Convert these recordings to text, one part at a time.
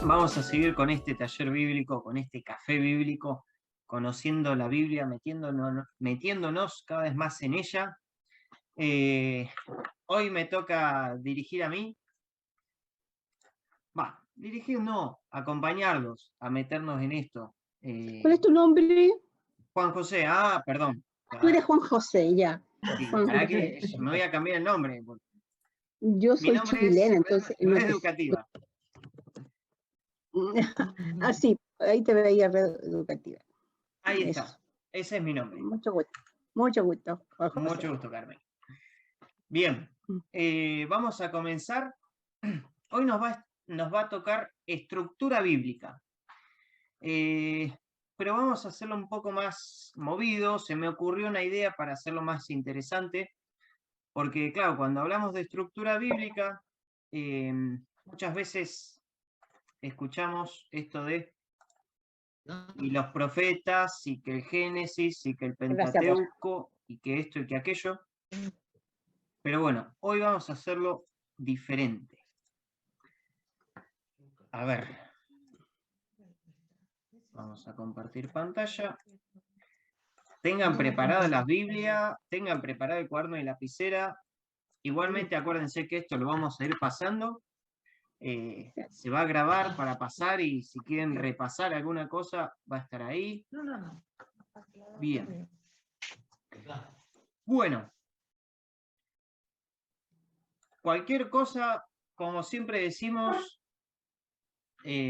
Vamos a seguir con este taller bíblico, con este café bíblico, conociendo la Biblia, metiéndonos cada vez más en ella. Hoy me toca dirigir a mí. Dirigir no, acompañarlos, a meternos en esto. ¿Cuál es tu nombre? Juan José, perdón. Tú eres Juan José, ya. Sí, Juan para José. que me voy a cambiar el nombre. Yo Mi soy nombre chilena, es entonces... Red Educativa. Sí, ahí te veía Red Educativa. Ahí está, ese es mi nombre. Mucho gusto. Mucho gusto, Juan José. Mucho gusto, Carmen. Bien, vamos a comenzar. Hoy nos va a tocar estructura bíblica. Pero vamos a hacerlo un poco más movido. Se me ocurrió una idea para hacerlo más interesante. Porque, claro, cuando hablamos de estructura bíblica, muchas veces escuchamos esto de y los profetas, y que el Génesis, y que el Pentateuco, y que esto y que aquello. Pero bueno, hoy vamos a hacerlo diferente. A ver. Vamos a compartir pantalla. Tengan preparada la Biblia, tengan preparado el cuaderno y lapicera. Igualmente, acuérdense que esto lo vamos a ir pasando. Se va a grabar para pasar y si quieren repasar alguna cosa, va a estar ahí. Bien. Bueno. Cualquier cosa, como siempre decimos,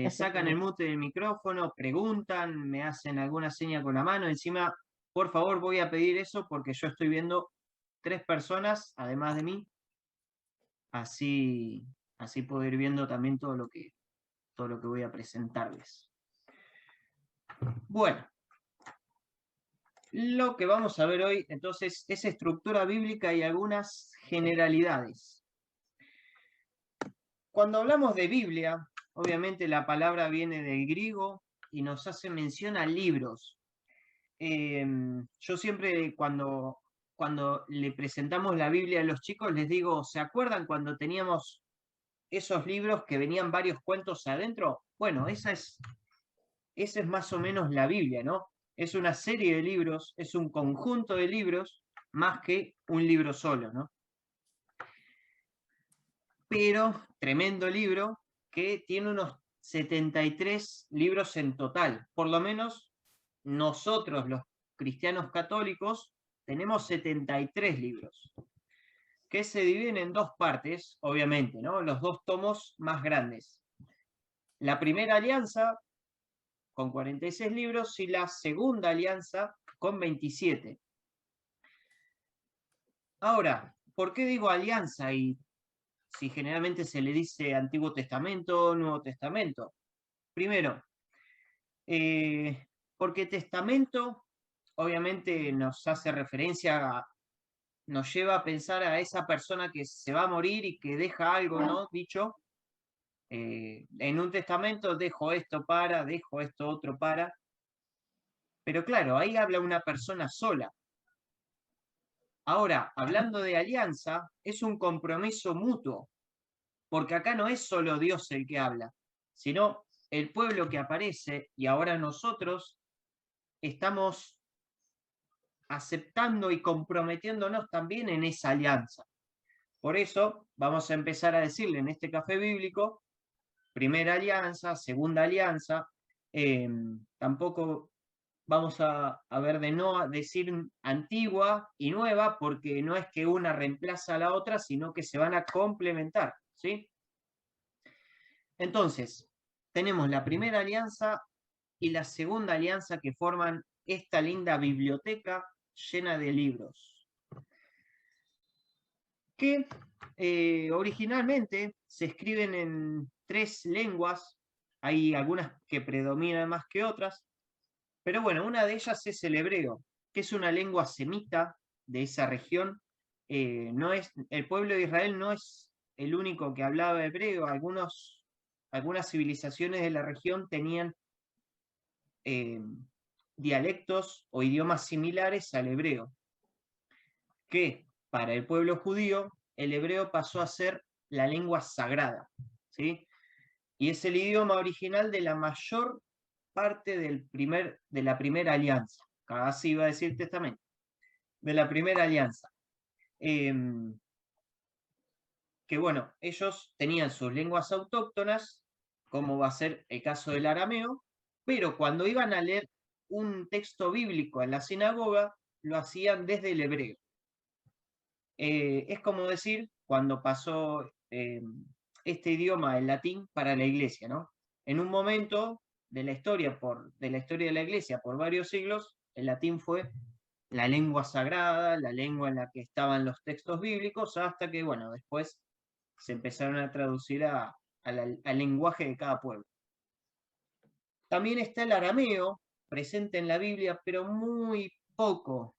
sacan el mute del micrófono, preguntan, me hacen alguna seña con la mano. Encima, por favor, voy a pedir eso porque yo estoy viendo 3 personas, además de mí. Así puedo ir viendo también todo lo que voy a presentarles. Bueno, lo que vamos a ver hoy, entonces, es estructura bíblica y algunas generalidades. Cuando hablamos de Biblia, obviamente la palabra viene del griego y nos hace mención a libros. Yo siempre cuando le presentamos la Biblia a los chicos les digo, ¿se acuerdan cuando teníamos esos libros que venían varios cuentos adentro? Bueno, esa es más o menos la Biblia, ¿no? Es una serie de libros, es un conjunto de libros más que un libro solo, ¿no? Pero tremendo libro que tiene unos 73 libros en total. Por lo menos nosotros, los cristianos católicos, tenemos 73 libros, que se dividen en 2 partes, obviamente, ¿no? Los 2 tomos más grandes. La primera alianza, con 46 libros, y la segunda alianza, con 27. Ahora, ¿por qué digo alianza y si generalmente se le dice Antiguo Testamento o Nuevo Testamento? Primero, porque testamento obviamente nos hace referencia, nos lleva a pensar a esa persona que se va a morir y que deja algo, ¿no? Dicho, en un testamento dejo esto otro para. Pero claro, ahí habla una persona sola. Ahora, hablando de alianza, es un compromiso mutuo, porque acá no es solo Dios el que habla, sino el pueblo que aparece, y ahora nosotros estamos aceptando y comprometiéndonos también en esa alianza. Por eso vamos a empezar a decirle en este café bíblico, primera alianza, segunda alianza, tampoco vamos a ver de no decir antigua y nueva, porque no es que una reemplaza a la otra, sino que se van a complementar, ¿sí? Entonces, tenemos la primera alianza y la segunda alianza que forman esta linda biblioteca llena de libros, que originalmente se escriben en 3 lenguas, hay algunas que predominan más que otras, pero bueno, una de ellas es el hebreo, que es una lengua semita de esa región. El pueblo de Israel no es el único que hablaba hebreo, algunas civilizaciones de la región tenían dialectos o idiomas similares al hebreo, que para el pueblo judío el hebreo pasó a ser la lengua sagrada, ¿sí? Y es el idioma original de la mayor parte de la primera alianza. Casi iba a decir testamento. De la primera alianza. Que bueno, ellos tenían sus lenguas autóctonas, como va a ser el caso del arameo, pero cuando iban a leer un texto bíblico en la sinagoga, lo hacían desde el hebreo. Es como decir, cuando pasó este idioma, el latín, para la iglesia, ¿no? En un momento de la historia de la iglesia, por varios siglos, el latín fue la lengua sagrada, la lengua en la que estaban los textos bíblicos, hasta que, bueno, después se empezaron a traducir al lenguaje de cada pueblo. También está el arameo, presente en la Biblia, pero muy poco.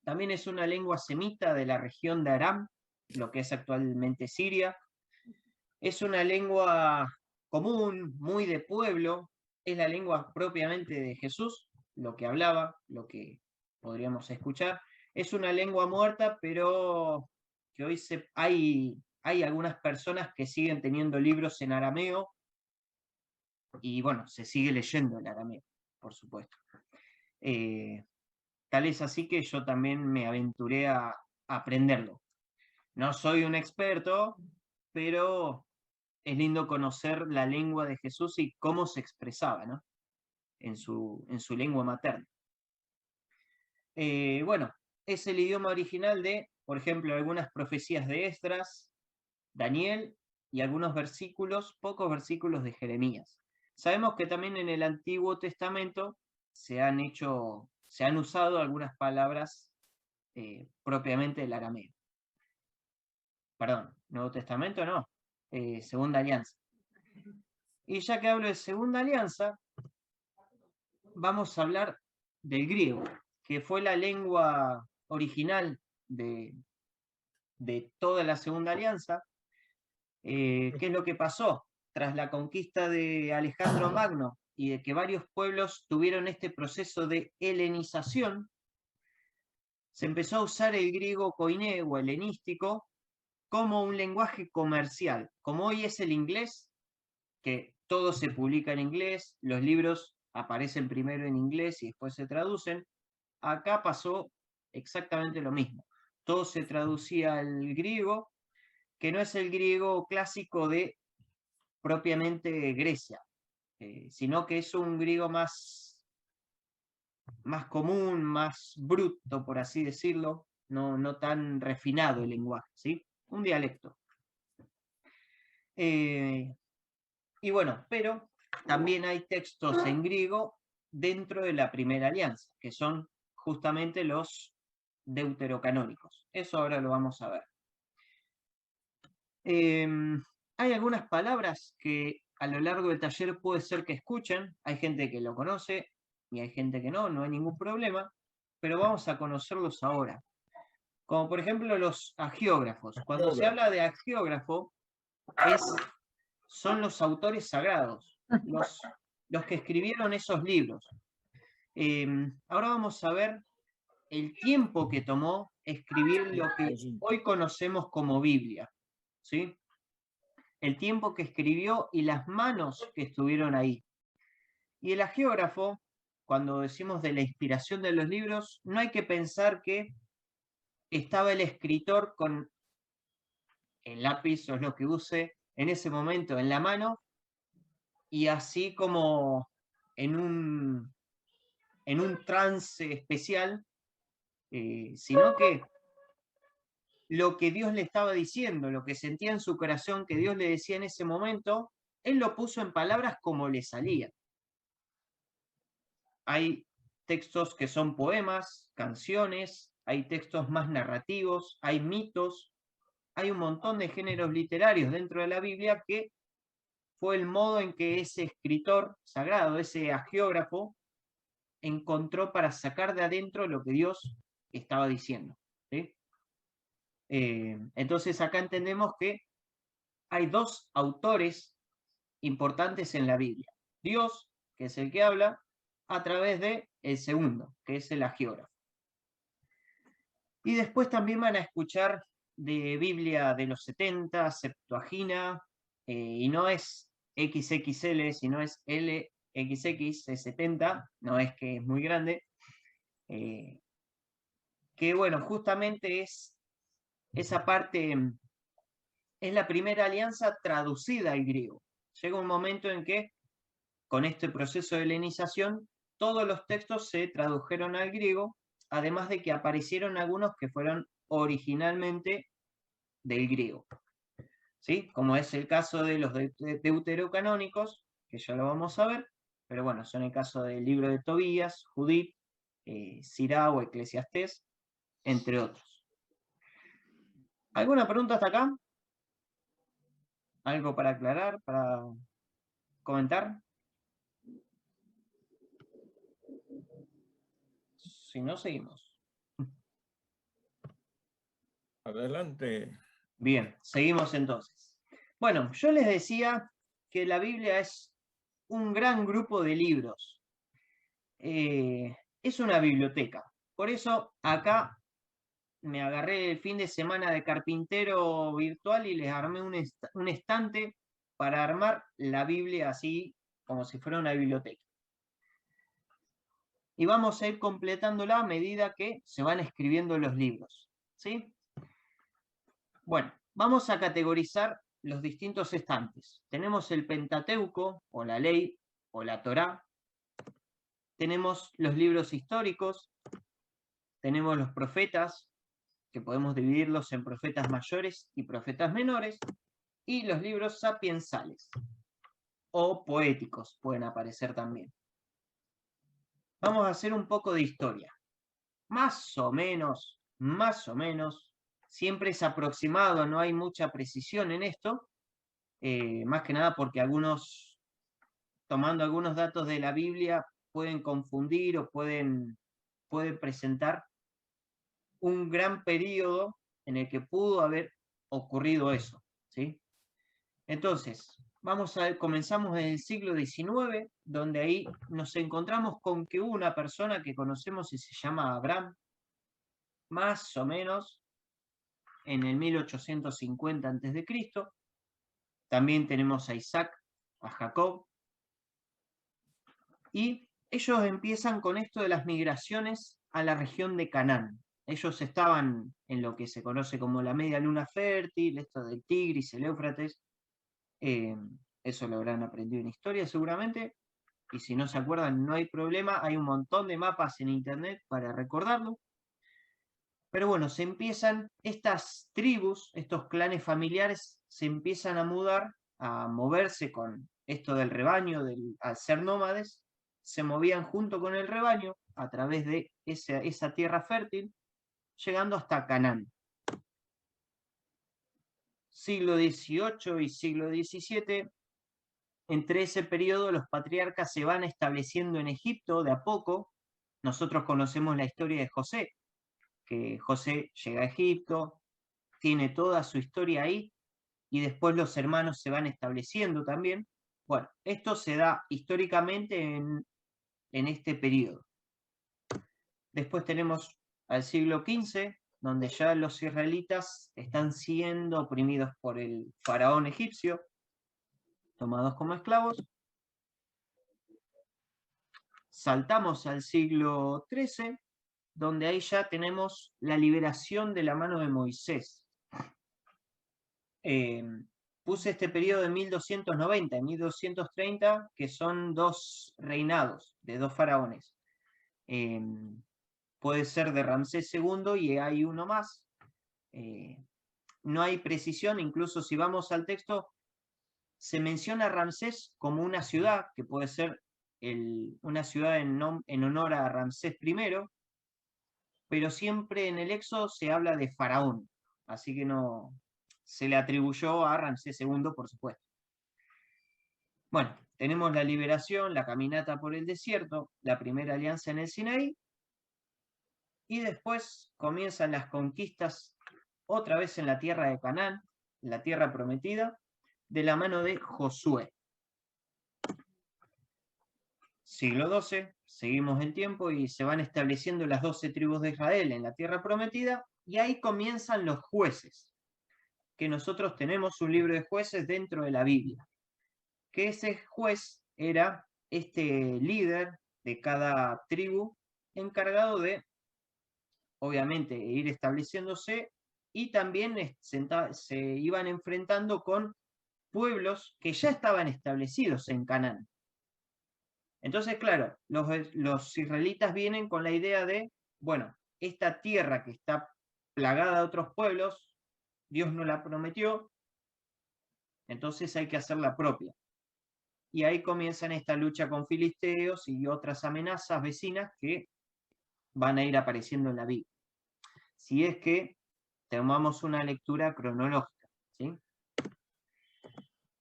También es una lengua semita de la región de Aram, lo que es actualmente Siria. Es una lengua común, muy de pueblo, es la lengua propiamente de Jesús, lo que hablaba, lo que podríamos escuchar. Es una lengua muerta, pero que hoy hay algunas personas que siguen teniendo libros en arameo y bueno, se sigue leyendo el arameo, por supuesto. Tal es así que yo también me aventuré a aprenderlo. No soy un experto, pero es lindo conocer la lengua de Jesús y cómo se expresaba, ¿no? En su lengua materna. Bueno, es el idioma original de, por ejemplo, algunas profecías de Esdras, Daniel y algunos versículos, pocos versículos de Jeremías. Sabemos que también en el Antiguo Testamento se han usado algunas palabras propiamente del arameo. Perdón, Nuevo Testamento no, Segunda Alianza. Y ya que hablo de Segunda Alianza, vamos a hablar del griego, que fue la lengua original de toda la Segunda Alianza. ¿Qué es lo que pasó? Tras la conquista de Alejandro Magno y de que varios pueblos tuvieron este proceso de helenización, se empezó a usar el griego koiné o helenístico como un lenguaje comercial, como hoy es el inglés, que todo se publica en inglés, los libros aparecen primero en inglés y después se traducen. Acá pasó exactamente lo mismo. Todo se traducía al griego, que no es el griego clásico de propiamente Grecia, sino que es un griego más común, más bruto, por así decirlo, no tan refinado el lenguaje, ¿sí? Un dialecto. Y bueno, pero también hay textos en griego dentro de la Primera Alianza, que son justamente los deuterocanónicos. Eso ahora lo vamos a ver. Hay algunas palabras que a lo largo del taller puede ser que escuchen, hay gente que lo conoce y hay gente que no hay ningún problema, pero vamos a conocerlos ahora. Como por ejemplo los agiógrafos. Cuando se habla de agiógrafo, son los autores sagrados, los que escribieron esos libros. Ahora vamos a ver el tiempo que tomó escribir lo que hoy conocemos como Biblia, ¿sí? El tiempo que escribió y las manos que estuvieron ahí. Y el agiógrafo, cuando decimos de la inspiración de los libros, no hay que pensar que estaba el escritor con el lápiz o lo que use en ese momento en la mano y así como en un trance especial, sino que lo que Dios le estaba diciendo, lo que sentía en su corazón que Dios le decía en ese momento, él lo puso en palabras como le salía. Hay textos que son poemas, canciones, hay textos más narrativos, hay mitos, hay un montón de géneros literarios dentro de la Biblia que fue el modo en que ese escritor sagrado, ese agiógrafo, encontró para sacar de adentro lo que Dios estaba diciendo, ¿sí? Entonces acá entendemos que hay dos autores importantes en la Biblia. Dios, que es el que habla, a través de el segundo, que es el agiógrafo. Y después también van a escuchar de Biblia de los 70, Septuaginta, y no es XXL, sino es LXX, es 70, no es que es muy grande, que bueno, justamente es esa parte, es la primera alianza traducida al griego. Llega un momento en que, con este proceso de helenización, todos los textos se tradujeron al griego, además de que aparecieron algunos que fueron originalmente del griego. ¿Sí? Como es el caso de los deuterocanónicos, que ya lo vamos a ver, pero bueno, son el caso del libro de Tobías, Judith, Sirá o Eclesiastés, entre otros. ¿Alguna pregunta hasta acá? ¿Algo para aclarar, para comentar? Si no, seguimos. Adelante. Bien, seguimos entonces. Bueno, yo les decía que la Biblia es un gran grupo de libros. Es una biblioteca. Por eso acá me agarré el fin de semana de carpintero virtual y les armé un estante para armar la Biblia así como si fuera una biblioteca. Y vamos a ir completándola a medida que se van escribiendo los libros, ¿sí? Bueno, vamos a categorizar los distintos estantes. Tenemos el Pentateuco, o la Ley, o la Torá. Tenemos los libros históricos. Tenemos los profetas, que podemos dividirlos en profetas mayores y profetas menores. Y los libros sapiensales, o poéticos, pueden aparecer también. Vamos a hacer un poco de historia. Más o menos, siempre es aproximado, no hay mucha precisión en esto, más que nada porque algunos, tomando algunos datos de la Biblia, pueden confundir o pueden presentar un gran periodo en el que pudo haber ocurrido eso, ¿sí? Entonces, comenzamos en el siglo XIX, donde ahí nos encontramos con que hubo una persona que conocemos y se llama Abraham, más o menos en el 1850 a.C. También tenemos a Isaac, a Jacob, y ellos empiezan con esto de las migraciones a la región de Canaán. Ellos estaban en lo que se conoce como la media luna fértil, esto del Tigris, el Éufrates. Eso lo habrán aprendido en historia seguramente, y si no se acuerdan no hay problema, hay un montón de mapas en internet para recordarlo. Pero bueno, se empiezan, estas tribus, estos clanes familiares, se empiezan a mudar, a moverse con esto del rebaño, al ser nómades, se movían junto con el rebaño a través de esa tierra fértil, llegando hasta Canaán. Siglo XVIII y siglo XVII, entre ese periodo los patriarcas se van estableciendo en Egipto de a poco. Nosotros conocemos la historia de José, que José llega a Egipto, tiene toda su historia ahí, y después los hermanos se van estableciendo también. Bueno, esto se da históricamente en este periodo. Después tenemos al siglo XV, donde ya los israelitas están siendo oprimidos por el faraón egipcio, tomados como esclavos. Saltamos al siglo XIII, donde ahí ya tenemos la liberación de la mano de Moisés. Puse este periodo de 1290 y 1230, que son dos reinados de dos faraones. Puede ser de Ramsés II y hay uno más. No hay precisión, incluso si vamos al texto, se menciona a Ramsés como una ciudad, que puede ser una ciudad en honor a Ramsés I, pero siempre en el Éxodo se habla de faraón, así que no se le atribuyó a Ramsés II, por supuesto. Bueno, tenemos la liberación, la caminata por el desierto, la primera alianza en el Sinaí, y después comienzan las conquistas otra vez en la tierra de Canaán, la tierra prometida, de la mano de Josué. siglo XII, seguimos en tiempo y se van estableciendo las 12 tribus de Israel en la tierra prometida, y ahí comienzan los jueces, que nosotros tenemos un libro de jueces dentro de la Biblia, que ese juez era este líder de cada tribu encargado de, obviamente, ir estableciéndose, y también se iban enfrentando con pueblos que ya estaban establecidos en Canaán. Entonces, claro, los israelitas vienen con la idea de, bueno, esta tierra que está plagada de otros pueblos, Dios nos la prometió, entonces hay que hacerla propia. Y ahí comienzan esta lucha con filisteos y otras amenazas vecinas que van a ir apareciendo en la Biblia. Si es que tomamos una lectura cronológica, ¿sí?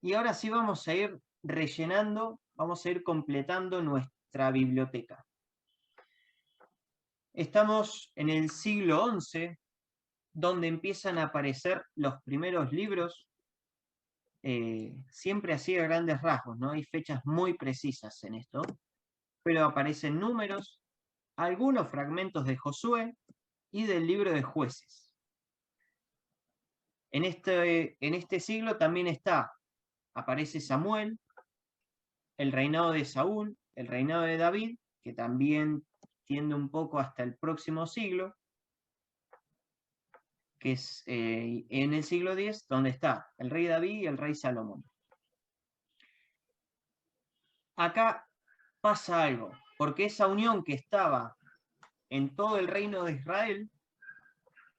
Y ahora sí vamos a ir rellenando, vamos a ir completando nuestra biblioteca. Estamos en el siglo XI, donde empiezan a aparecer los primeros libros, siempre así a grandes rasgos, no hay fechas muy precisas en esto, pero aparecen números, algunos fragmentos de Josué y del libro de Jueces. En este siglo también aparece Samuel, el reinado de Saúl, el reinado de David, que también tiende un poco hasta el próximo siglo, que es en el siglo X, donde está el rey David y el rey Salomón. Acá pasa algo, porque esa unión que estaba en todo el reino de Israel,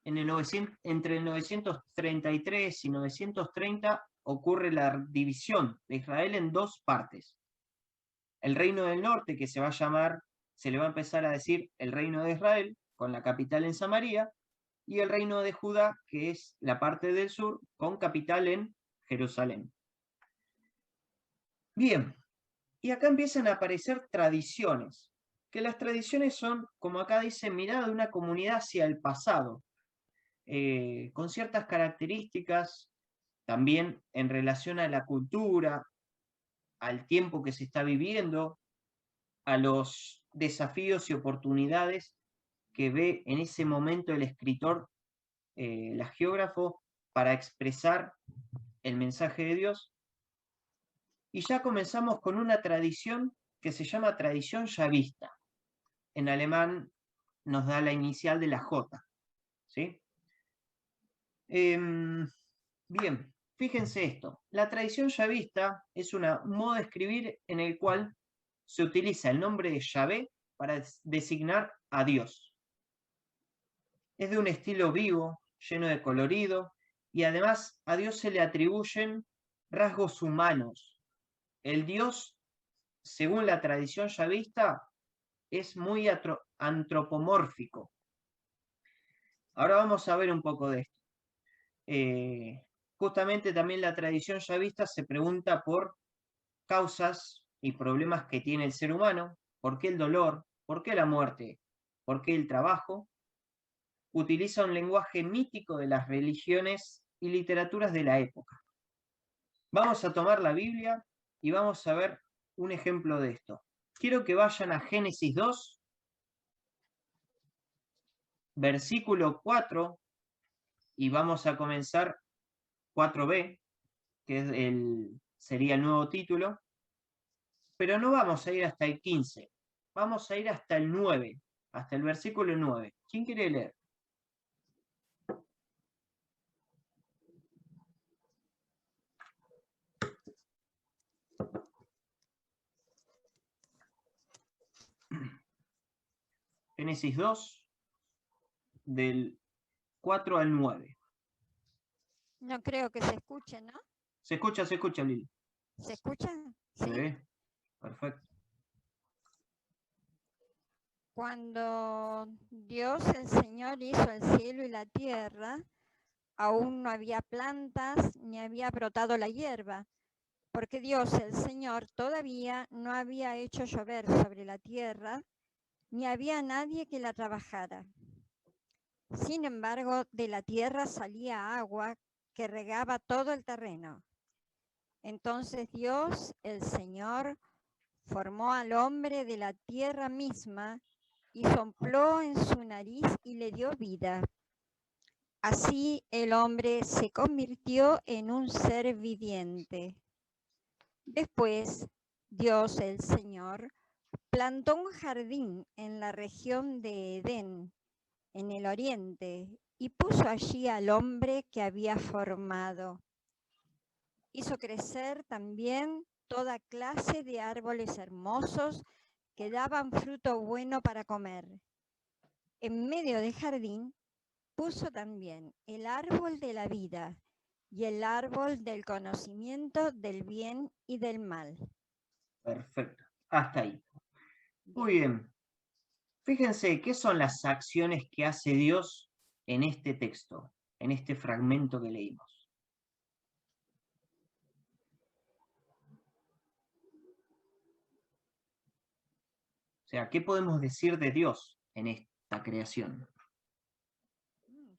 entre el 933 y 930 ocurre la división de Israel en dos partes. El reino del norte, que se le va a empezar a decir el reino de Israel, con la capital en Samaria, y el reino de Judá, que es la parte del sur, con capital en Jerusalén. Bien, y acá empiezan a aparecer tradiciones, que las tradiciones son, como acá dice, mirada de una comunidad hacia el pasado, con ciertas características, también en relación a la cultura, al tiempo que se está viviendo, a los desafíos y oportunidades que ve en ese momento el escritor, el geógrafo, para expresar el mensaje de Dios. Y ya comenzamos con una tradición que se llama tradición yavista. En alemán nos da la inicial de la J, ¿sí? Bien, fíjense esto. La tradición yavista es un modo de escribir en el cual se utiliza el nombre de Yahvé para designar a Dios. Es de un estilo vivo, lleno de colorido, y además a Dios se le atribuyen rasgos humanos. El Dios, según la tradición yavista, es muy antropomórfico. Ahora vamos a ver un poco de esto. Justamente también la tradición yavista se pregunta por causas y problemas que tiene el ser humano, por qué el dolor, por qué la muerte, por qué el trabajo. Utiliza un lenguaje mítico de las religiones y literaturas de la época. Vamos a tomar la Biblia y vamos a ver un ejemplo de esto. Quiero que vayan a Génesis 2, versículo 4, y vamos a comenzar 4b, que sería el nuevo título, pero no vamos a ir hasta el 15, vamos a ir hasta el 9, hasta el versículo 9. ¿Quién quiere leer? Génesis 2, del 4 al 9. No creo que se escuche, ¿no? Se escucha, Lili. ¿Se escucha? Sí. Perfecto. Cuando Dios el Señor hizo el cielo y la tierra, aún no había plantas ni había brotado la hierba, porque Dios el Señor todavía no había hecho llover sobre la tierra, ni había nadie que la trabajara. Sin embargo, de la tierra salía agua que regaba todo el terreno. Entonces Dios, el Señor, formó al hombre de la tierra misma y sopló en su nariz y le dio vida. Así el hombre se convirtió en un ser viviente. Después, Dios el Señor plantó un jardín en la región de Edén, en el oriente, y puso allí al hombre que había formado. Hizo crecer también toda clase de árboles hermosos que daban fruto bueno para comer. En medio del jardín puso también el árbol de la vida y el árbol del conocimiento del bien y del mal. Perfecto. Hasta ahí. Muy bien. Fíjense, ¿qué son las acciones que hace Dios en este texto, en este fragmento que leímos? O sea, ¿qué podemos decir de Dios en esta creación?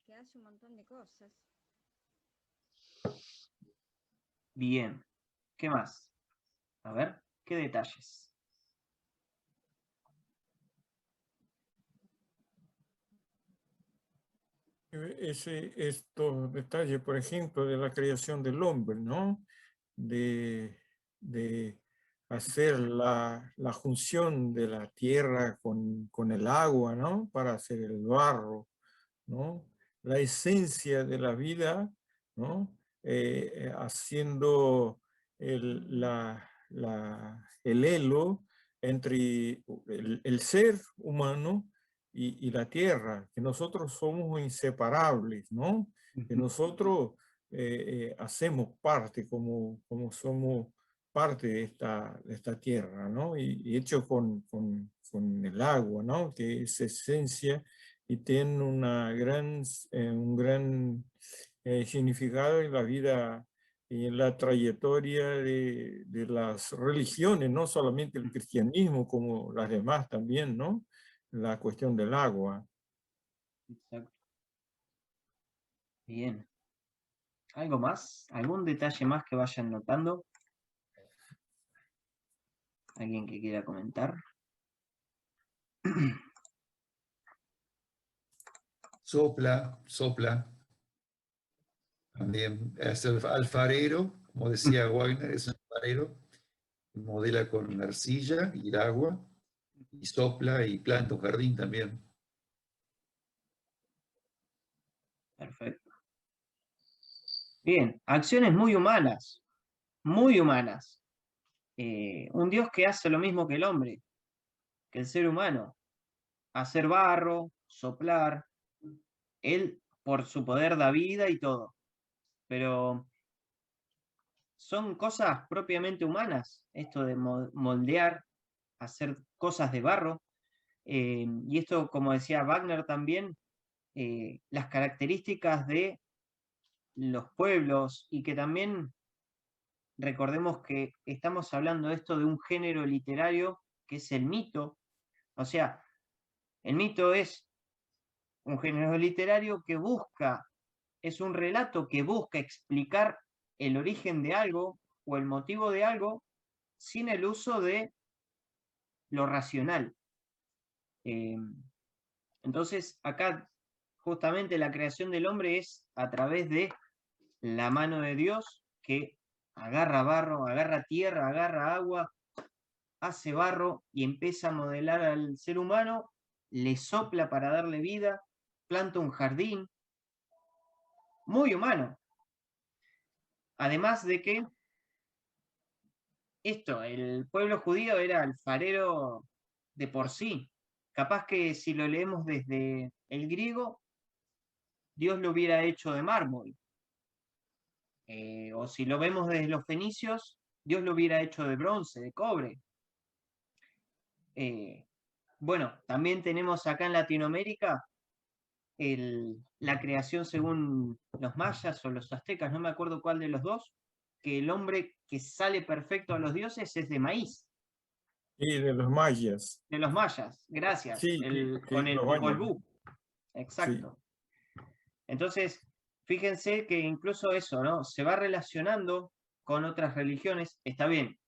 Que hace un montón de cosas. Bien. ¿Qué más? A ver, ¿qué detalles? Estos detalles, por ejemplo, de la creación del hombre, ¿no? De hacer la junción de la tierra con el agua, ¿no? Para hacer el barro, ¿no? La esencia de la vida, ¿no? Haciendo el elo entre el ser humano y la tierra, que nosotros somos inseparables, ¿no? Que nosotros hacemos parte, como somos parte de esta tierra, ¿no? Y hecho con el agua, ¿no? Que es esencia y tiene un gran significado en la vida y en la trayectoria de las religiones, no solamente el cristianismo, como las demás también, ¿no? La cuestión del agua. Exacto. Bien. ¿Algo más? ¿Algún detalle más que vayan notando? ¿Alguien que quiera comentar? Sopla. También es el alfarero, como decía Wagner, es un alfarero, modela con arcilla y el agua, y sopla y planta un jardín también. Perfecto. Bien, acciones muy humanas, muy humanas. Un Dios que hace lo mismo que el hombre, que el ser humano. Hacer barro, soplar. Él, por su poder, da vida y todo. Pero son cosas propiamente humanas, esto de moldear, hacer cosas de barro. Y esto, como decía Wagner también, las características de los pueblos y que también recordemos que estamos hablando de esto de un género literario que es el mito. O sea, el mito es un género literario que busca, es un relato que busca explicar el origen de algo o el motivo de algo sin el uso de lo racional. Entonces, acá justamente la creación del hombre es a través de la mano de Dios que agarra barro, agarra tierra, agarra agua, hace barro y empieza a modelar al ser humano, le sopla para darle vida, planta un jardín, muy humano. Además de que el pueblo judío era alfarero de por sí. Capaz que si lo leemos desde el griego, Dios lo hubiera hecho de mármol. O si lo vemos desde los fenicios, Dios lo hubiera hecho de bronce, de cobre. Bueno, también tenemos acá en Latinoamérica la creación según los mayas o los aztecas, no me acuerdo cuál de los dos, que el hombre que sale perfecto a los dioses es de maíz. Y de los mayas. De los mayas, gracias. Sí, con el los Popol mayas. Vuh. Exacto. Sí. Entonces, fíjense que incluso eso, ¿no? Se va relacionando con otras religiones. Está bien,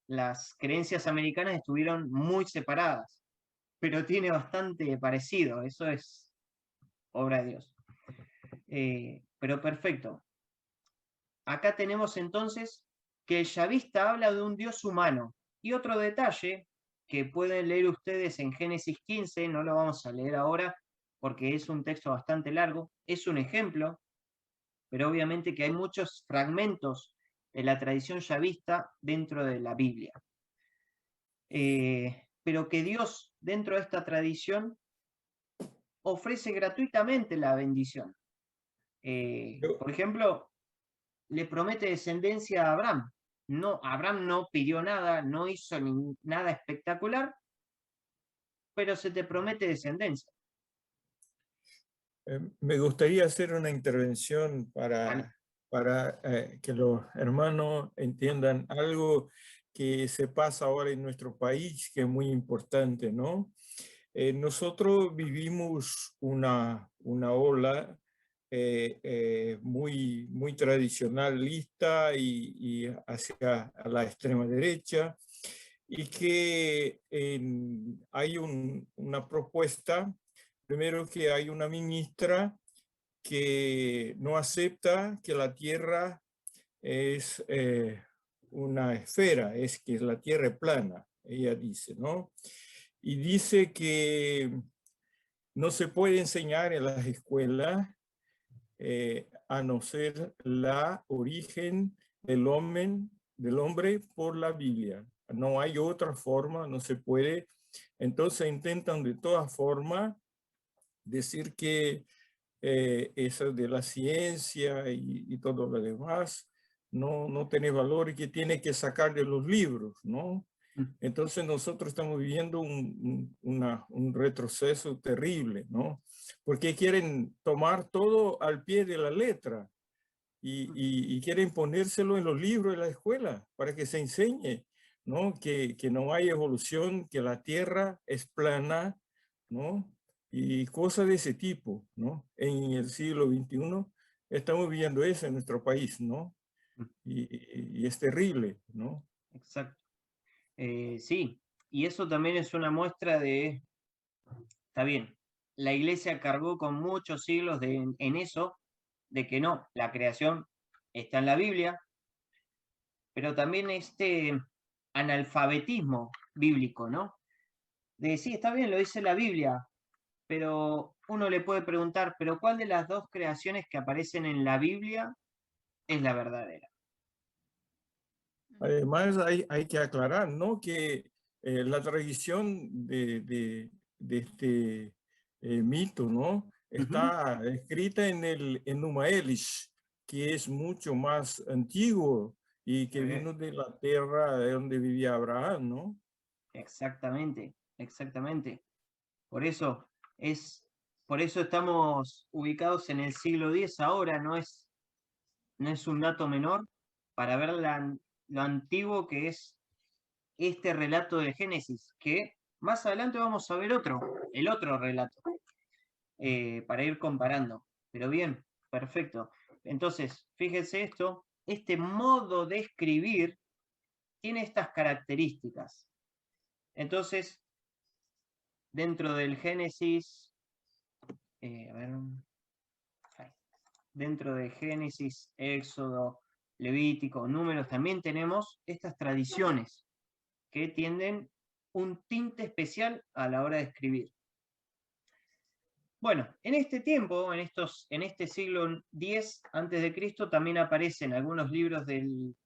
las creencias americanas estuvieron muy separadas, pero tiene bastante parecido, eso es obra de Dios. Pero perfecto. Acá tenemos entonces que el yavista habla de un Dios humano. Y otro detalle que pueden leer ustedes en Génesis 15, no lo vamos a leer ahora porque es un texto bastante largo, es un ejemplo, pero obviamente que hay muchos fragmentos de la tradición yavista dentro de la Biblia. Pero que Dios, dentro de esta tradición, ofrece gratuitamente la bendición. Por ejemplo, le promete descendencia a Abraham. No, Abraham no pidió nada, no hizo nada espectacular, pero se te promete descendencia. Me gustaría hacer una intervención para que los hermanos entiendan algo que se pasa ahora en nuestro país, que es muy importante, ¿no? Nosotros vivimos una ola muy tradicionalista y hacia la extrema derecha, y que hay una propuesta. Primero, que hay una ministra que no acepta que la Tierra es una esfera, es que la Tierra es plana, ella dice, ¿no? Y dice que no se puede enseñar en las escuelas a no ser la origen del hombre por la Biblia. No hay otra forma, no se puede. Entonces intentan de todas formas decir que eso de la ciencia y todo lo demás no tiene valor y que tiene que sacar de los libros, ¿no? Entonces nosotros estamos viviendo un retroceso terrible, ¿no? Porque quieren tomar todo al pie de la letra y quieren ponérselo en los libros de la escuela para que se enseñe, ¿no? Que no hay evolución, que la Tierra es plana, ¿no? Y cosas de ese tipo, ¿no? En el siglo XXI estamos viviendo eso en nuestro país, ¿no? Y es terrible, ¿no? Exacto. Sí, y eso también es una muestra de, está bien, la iglesia cargó con muchos siglos en eso, de que no, la creación está en la Biblia, pero también este analfabetismo bíblico, ¿no? De sí, está bien, lo dice la Biblia, pero uno le puede preguntar, ¿pero cuál de las dos creaciones que aparecen en la Biblia es la verdadera? Además, hay que aclarar, ¿no? Que la tradición de este mito, ¿no? Está escrita en Numa Elish, que es mucho más antiguo y que vino de la tierra de donde vivía Abraham, ¿no? Exactamente, exactamente. Por eso estamos ubicados en el siglo X ahora, no es un dato menor para ver lo antiguo que es este relato de Génesis, que más adelante vamos a ver el otro relato, para ir comparando. Pero bien, perfecto. Entonces, fíjense esto, este modo de escribir tiene estas características. Entonces, dentro del Génesis, dentro de Génesis, Éxodo, Levítico, Números, también tenemos estas tradiciones que tienden un tinte especial a la hora de escribir. Bueno, en este tiempo, en este siglo X a.C., también aparecen algunos libros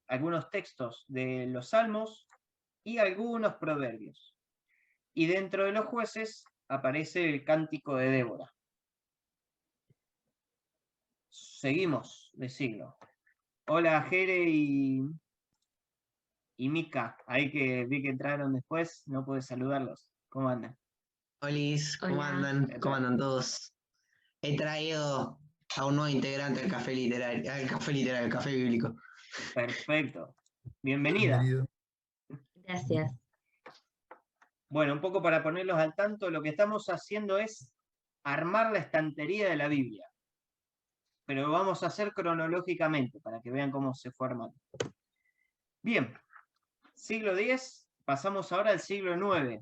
algunos textos de los Salmos y algunos proverbios. Y dentro de los Jueces aparece el Cántico de Débora. Seguimos de siglo. Hola, Jere y Mica, ahí que vi que entraron después, no pude saludarlos. ¿Cómo andan? Olis, ¿cómo Hola. andan? ¿Qué ¿Cómo tal? andan todos? He traído a un nuevo integrante al café literario, al café bíblico. Perfecto. Bienvenida. Bienvenido. Gracias. Bueno, un poco para ponerlos al tanto, lo que estamos haciendo es armar la estantería de la Biblia. Pero lo vamos a hacer cronológicamente para que vean cómo se fue armando. Bien, siglo X, pasamos ahora al siglo IX.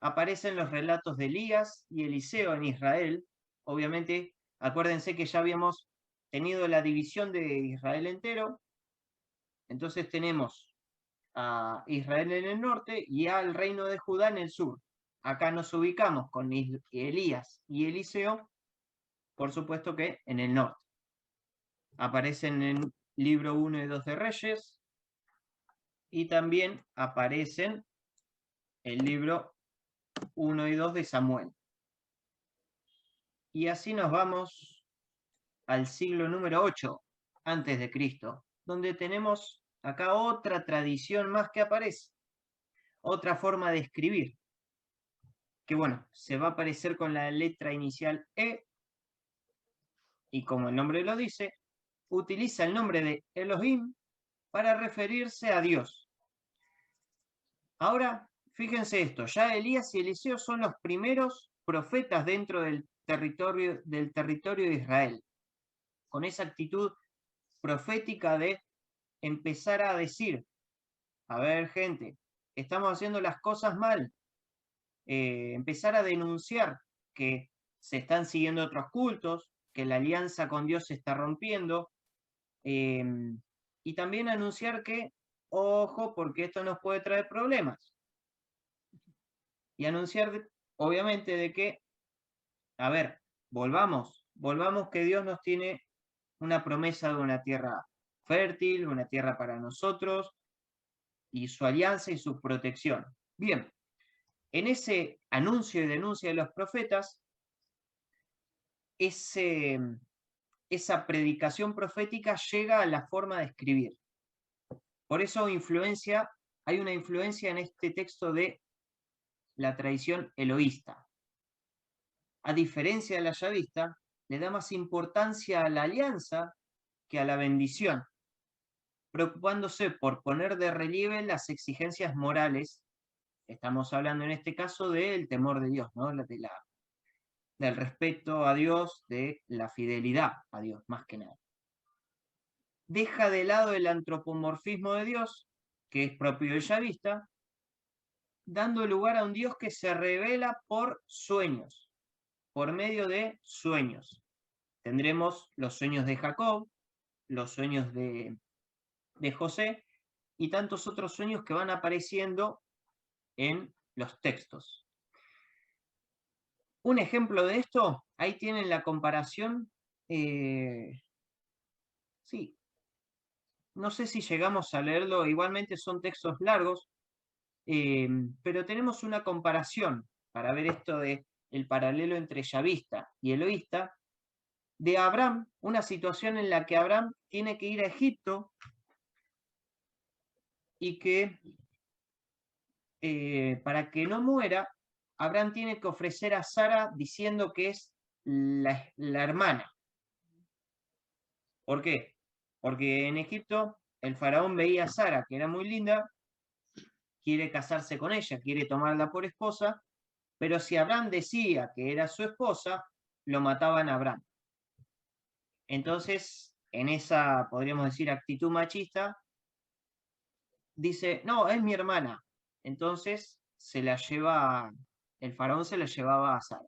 Aparecen los relatos de Elías y Eliseo en Israel. Obviamente, acuérdense que ya habíamos tenido la división de Israel entero. Entonces tenemos a Israel en el norte y al reino de Judá en el sur. Acá nos ubicamos con Elías y Eliseo, por supuesto que en el norte. Aparecen en libro 1 y 2 de Reyes, y también aparecen el libro 1 y 2 de Samuel. Y así nos vamos al siglo número 8 antes de Cristo, donde tenemos acá otra tradición más que aparece, otra forma de escribir, que bueno, se va a aparecer con la letra inicial E, y como el nombre lo dice, utiliza el nombre de Elohim para referirse a Dios. Ahora, fíjense esto, ya Elías y Eliseo son los primeros profetas dentro del territorio de Israel, con esa actitud profética de empezar a decir, a ver gente, estamos haciendo las cosas mal, empezar a denunciar que se están siguiendo otros cultos, que la alianza con Dios se está rompiendo, y también anunciar que, ojo, porque esto nos puede traer problemas. Y anunciar, obviamente, de que, a ver, volvamos que Dios nos tiene una promesa de una tierra fértil, una tierra para nosotros, y su alianza y su protección. Bien, en ese anuncio y denuncia de los profetas, esa predicación profética llega a la forma de escribir. Por eso hay una influencia en este texto de la tradición eloísta. A diferencia de la yavista, le da más importancia a la alianza que a la bendición, preocupándose por poner de relieve las exigencias morales. Estamos hablando en este caso del temor de Dios, ¿no? Del respeto a Dios, de la fidelidad a Dios, más que nada. Deja de lado el antropomorfismo de Dios, que es propio del yavista, dando lugar a un Dios que se revela por sueños, por medio de sueños. Tendremos los sueños de Jacob, los sueños de José y tantos otros sueños que van apareciendo en los textos. Un ejemplo de esto, ahí tienen la comparación, sí, no sé si llegamos a leerlo, igualmente son textos largos, pero tenemos una comparación para ver esto de el paralelo entre yavista y eloísta, de Abraham, una situación en la que Abraham tiene que ir a Egipto y que para que no muera, Abraham tiene que ofrecer a Sara diciendo que es la hermana. ¿Por qué? Porque en Egipto el faraón veía a Sara, que era muy linda, quiere casarse con ella, quiere tomarla por esposa, pero si Abraham decía que era su esposa, lo mataban a Abraham. Entonces, en esa, podríamos decir, actitud machista, dice, no, es mi hermana. Entonces, el faraón se la llevaba a Sara.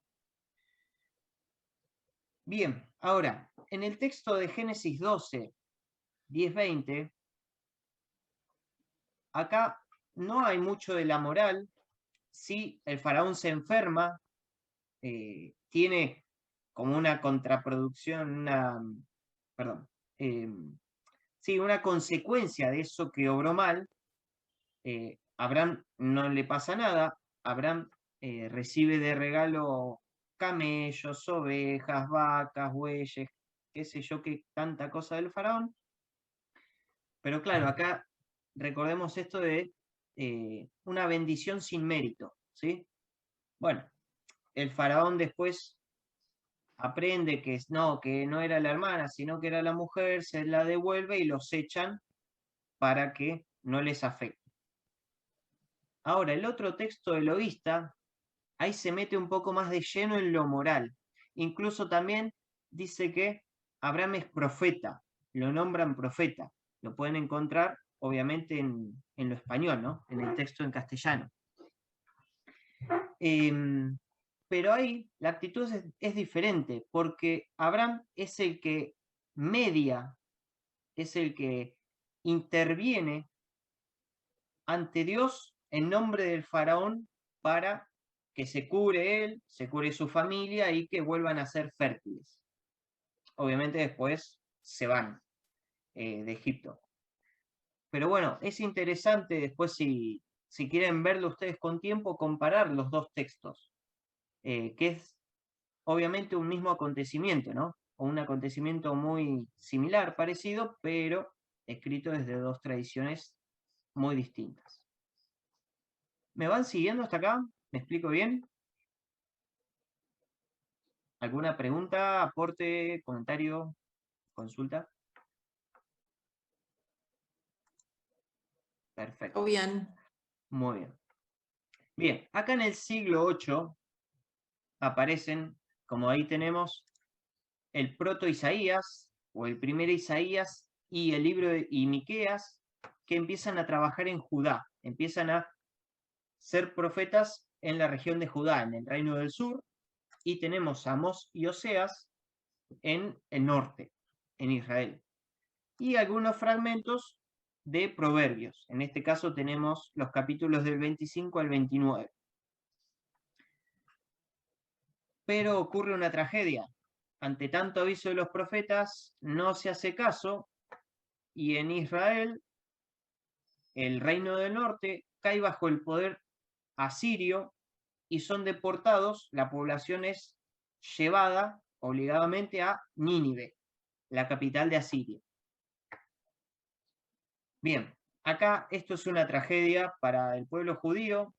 Bien, ahora, en el texto de Génesis 12, 10-20, acá no hay mucho de la moral. Sí, el faraón se enferma, tiene como una contraproducción, una consecuencia de eso que obró mal. Abraham no le pasa nada, Abraham recibe de regalo camellos, ovejas, vacas, bueyes, qué sé yo, qué tanta cosa del faraón. Pero claro, acá recordemos esto de una bendición sin mérito, ¿sí? Bueno, el faraón después aprende que no era la hermana, sino que era la mujer, se la devuelve y los echan para que no les afecte. Ahora, el otro texto eloísta, ahí se mete un poco más de lleno en lo moral. Incluso también dice que Abraham es profeta, lo nombran profeta. Lo pueden encontrar obviamente en lo español, ¿no? En el texto en castellano. Pero ahí la actitud es diferente, porque Abraham es el que media, es el que interviene ante Dios en nombre del faraón para que se cure él, se cure su familia y que vuelvan a ser fértiles. Obviamente después se van de Egipto. Pero bueno, es interesante después si quieren verlo ustedes con tiempo, comparar los dos textos, que es obviamente un mismo acontecimiento, ¿no? O un acontecimiento muy similar, parecido, pero escrito desde dos tradiciones muy distintas. ¿Me van siguiendo hasta acá? ¿Me explico bien? ¿Alguna pregunta, aporte, comentario, consulta? Perfecto. Todo bien. Muy bien. Bien, acá en el siglo VIII aparecen, como ahí tenemos, el proto-Isaías, o el primer Isaías, y el libro de Miqueas, que empiezan a trabajar en Judá, empiezan a ser profetas en la región de Judá, en el Reino del Sur, y tenemos a Amós y Oseas en el norte, en Israel. Y algunos fragmentos de Proverbios. En este caso tenemos los capítulos del 25 al 29. Pero ocurre una tragedia. Ante tanto aviso de los profetas, no se hace caso, y en Israel, el reino del norte cae bajo el poder asirio y son deportados, la población es llevada obligadamente a Nínive, la capital de Asiria. Bien, acá esto es una tragedia para el pueblo judío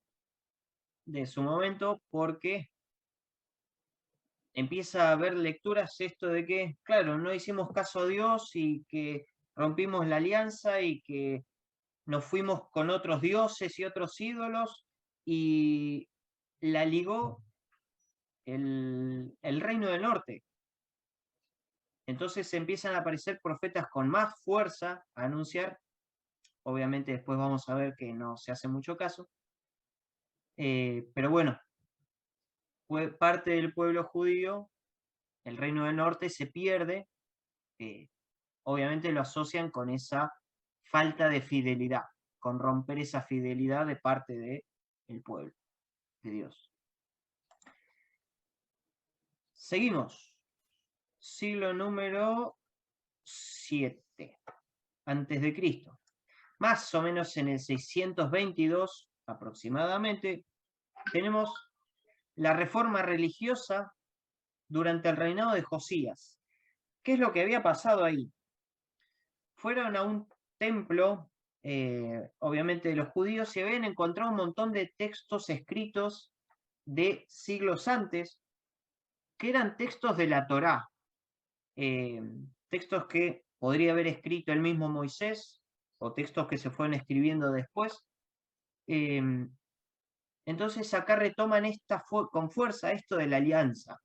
de su momento, porque empieza a haber lecturas esto de que, claro, no hicimos caso a Dios y que rompimos la alianza y que nos fuimos con otros dioses y otros ídolos, y la ligó el reino del norte. Entonces empiezan a aparecer profetas con más fuerza a anunciar. Obviamente después vamos a ver que no se hace mucho caso. Pero bueno, parte del pueblo judío, el reino del norte, se pierde. Obviamente lo asocian con esa falta de fidelidad, con romper esa fidelidad de parte del pueblo de Dios. Seguimos. Siglo número 7 antes de Cristo. Más o menos en el 622 aproximadamente, tenemos la reforma religiosa durante el reinado de Josías. ¿Qué es lo que había pasado ahí? Fueron a un templo, obviamente de los judíos, y habían encontrado un montón de textos escritos de siglos antes, que eran textos de la Torá, textos que podría haber escrito el mismo Moisés, o textos que se fueron escribiendo después. Entonces acá retoman con fuerza esto de la alianza.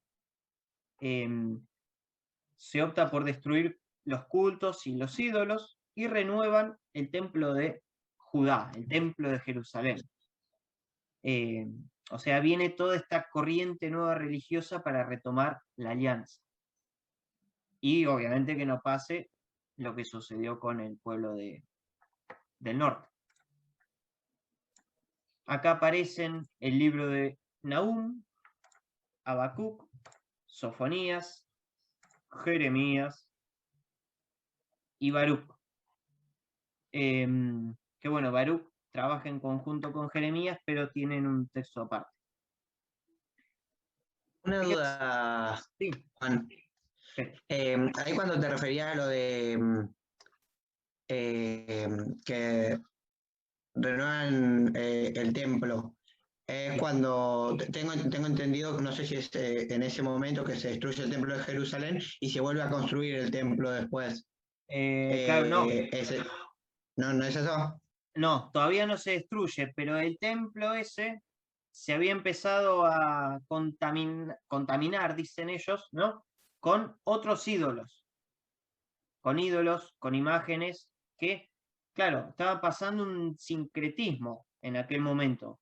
Se opta por destruir los cultos y los ídolos y renuevan el templo de Judá, el templo de Jerusalén. O sea, viene toda esta corriente nueva religiosa para retomar la alianza. Y obviamente que no pase lo que sucedió con el pueblo del norte. Acá aparecen el libro de Nahum, Habacuc, Sofonías, Jeremías y Baruc. Que bueno, Baruc trabaja en conjunto con Jeremías, pero tienen un texto aparte. Una duda, Sí. Juan. Ahí cuando te referías a lo de que renuevan el templo, es cuando tengo entendido, no sé si es en ese momento que se destruye el templo de Jerusalén y se vuelve a construir el templo después. Claro, no. ¿No es eso? No, todavía no se destruye, pero el templo ese se había empezado a contaminar, dicen ellos, ¿no? Con otros ídolos, con imágenes que claro, estaba pasando un sincretismo en aquel momento.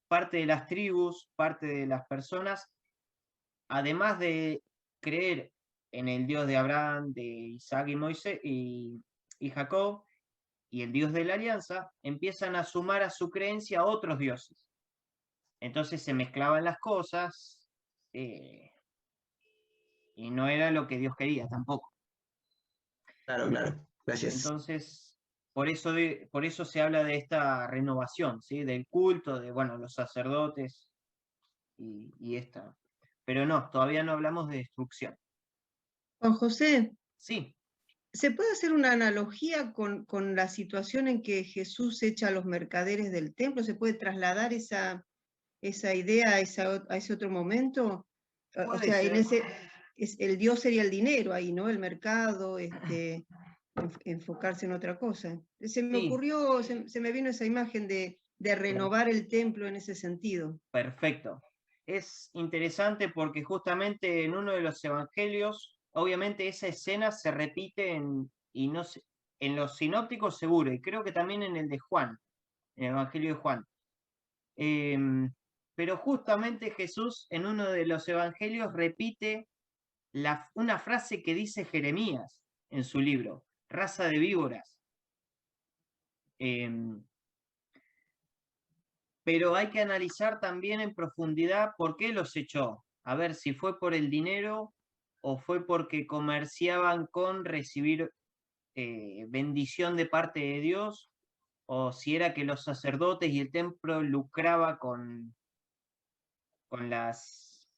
Parte de las tribus, parte de las personas, además de creer en el Dios de Abraham, de Isaac y Moisés y Jacob, y el Dios de la alianza, empiezan a sumar a su creencia otros dioses. Entonces se mezclaban las cosas y no era lo que Dios quería tampoco. Claro, claro. Gracias. Entonces, por eso se habla de esta renovación, ¿sí? Del culto, de bueno, los sacerdotes y esta. Pero no, todavía no hablamos de destrucción. Juan José, Sí, ¿se puede hacer una analogía con la situación en que Jesús echa a los mercaderes del templo? ¿Se puede trasladar esa idea a ese otro momento? O puede sea, en ser. el Dios sería el dinero ahí, ¿no? El mercado, enfocarse en otra cosa. Se me Sí. ocurrió, se me vino esa imagen de renovar el templo en ese sentido. Perfecto. Es interesante porque justamente en uno de los evangelios, obviamente esa escena se repite y no sé, en los sinópticos seguro, y creo que también en el de Juan, en el evangelio de Juan. Pero justamente Jesús en uno de los evangelios repite una frase que dice Jeremías en su libro, raza de víboras. Pero hay que analizar también en profundidad por qué los echó. A ver si fue por el dinero o fue porque comerciaban con recibir bendición de parte de Dios, o si era que los sacerdotes y el templo lucraba con las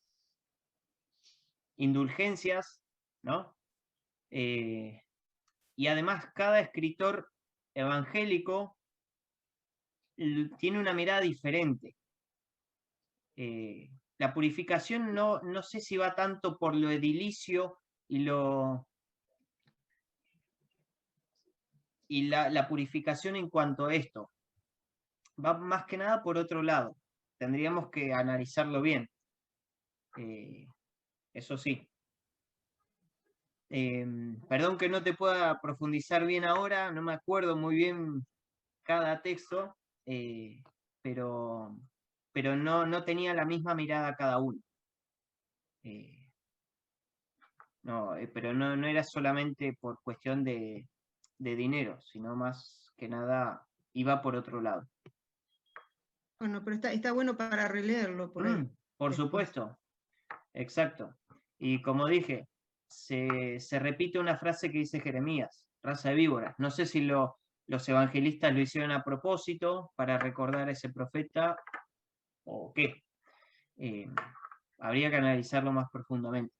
indulgencias, ¿no? Y además cada escritor evangélico tiene una mirada diferente. La purificación no sé si va tanto por lo edilicio y la purificación en cuanto a esto. Va más que nada por otro lado. Tendríamos que analizarlo bien. Eso sí. Perdón que no te pueda profundizar bien ahora, no me acuerdo muy bien cada texto, pero no tenía la misma mirada cada uno. Pero no era solamente por cuestión de dinero, sino más que nada iba por otro lado. Bueno, pero está bueno para releerlo por ahí. Por después. supuesto, exacto. Y como dije, se repite una frase que dice Jeremías, raza de víboras. No sé si los evangelistas lo hicieron a propósito para recordar a ese profeta o qué. Habría que analizarlo más profundamente.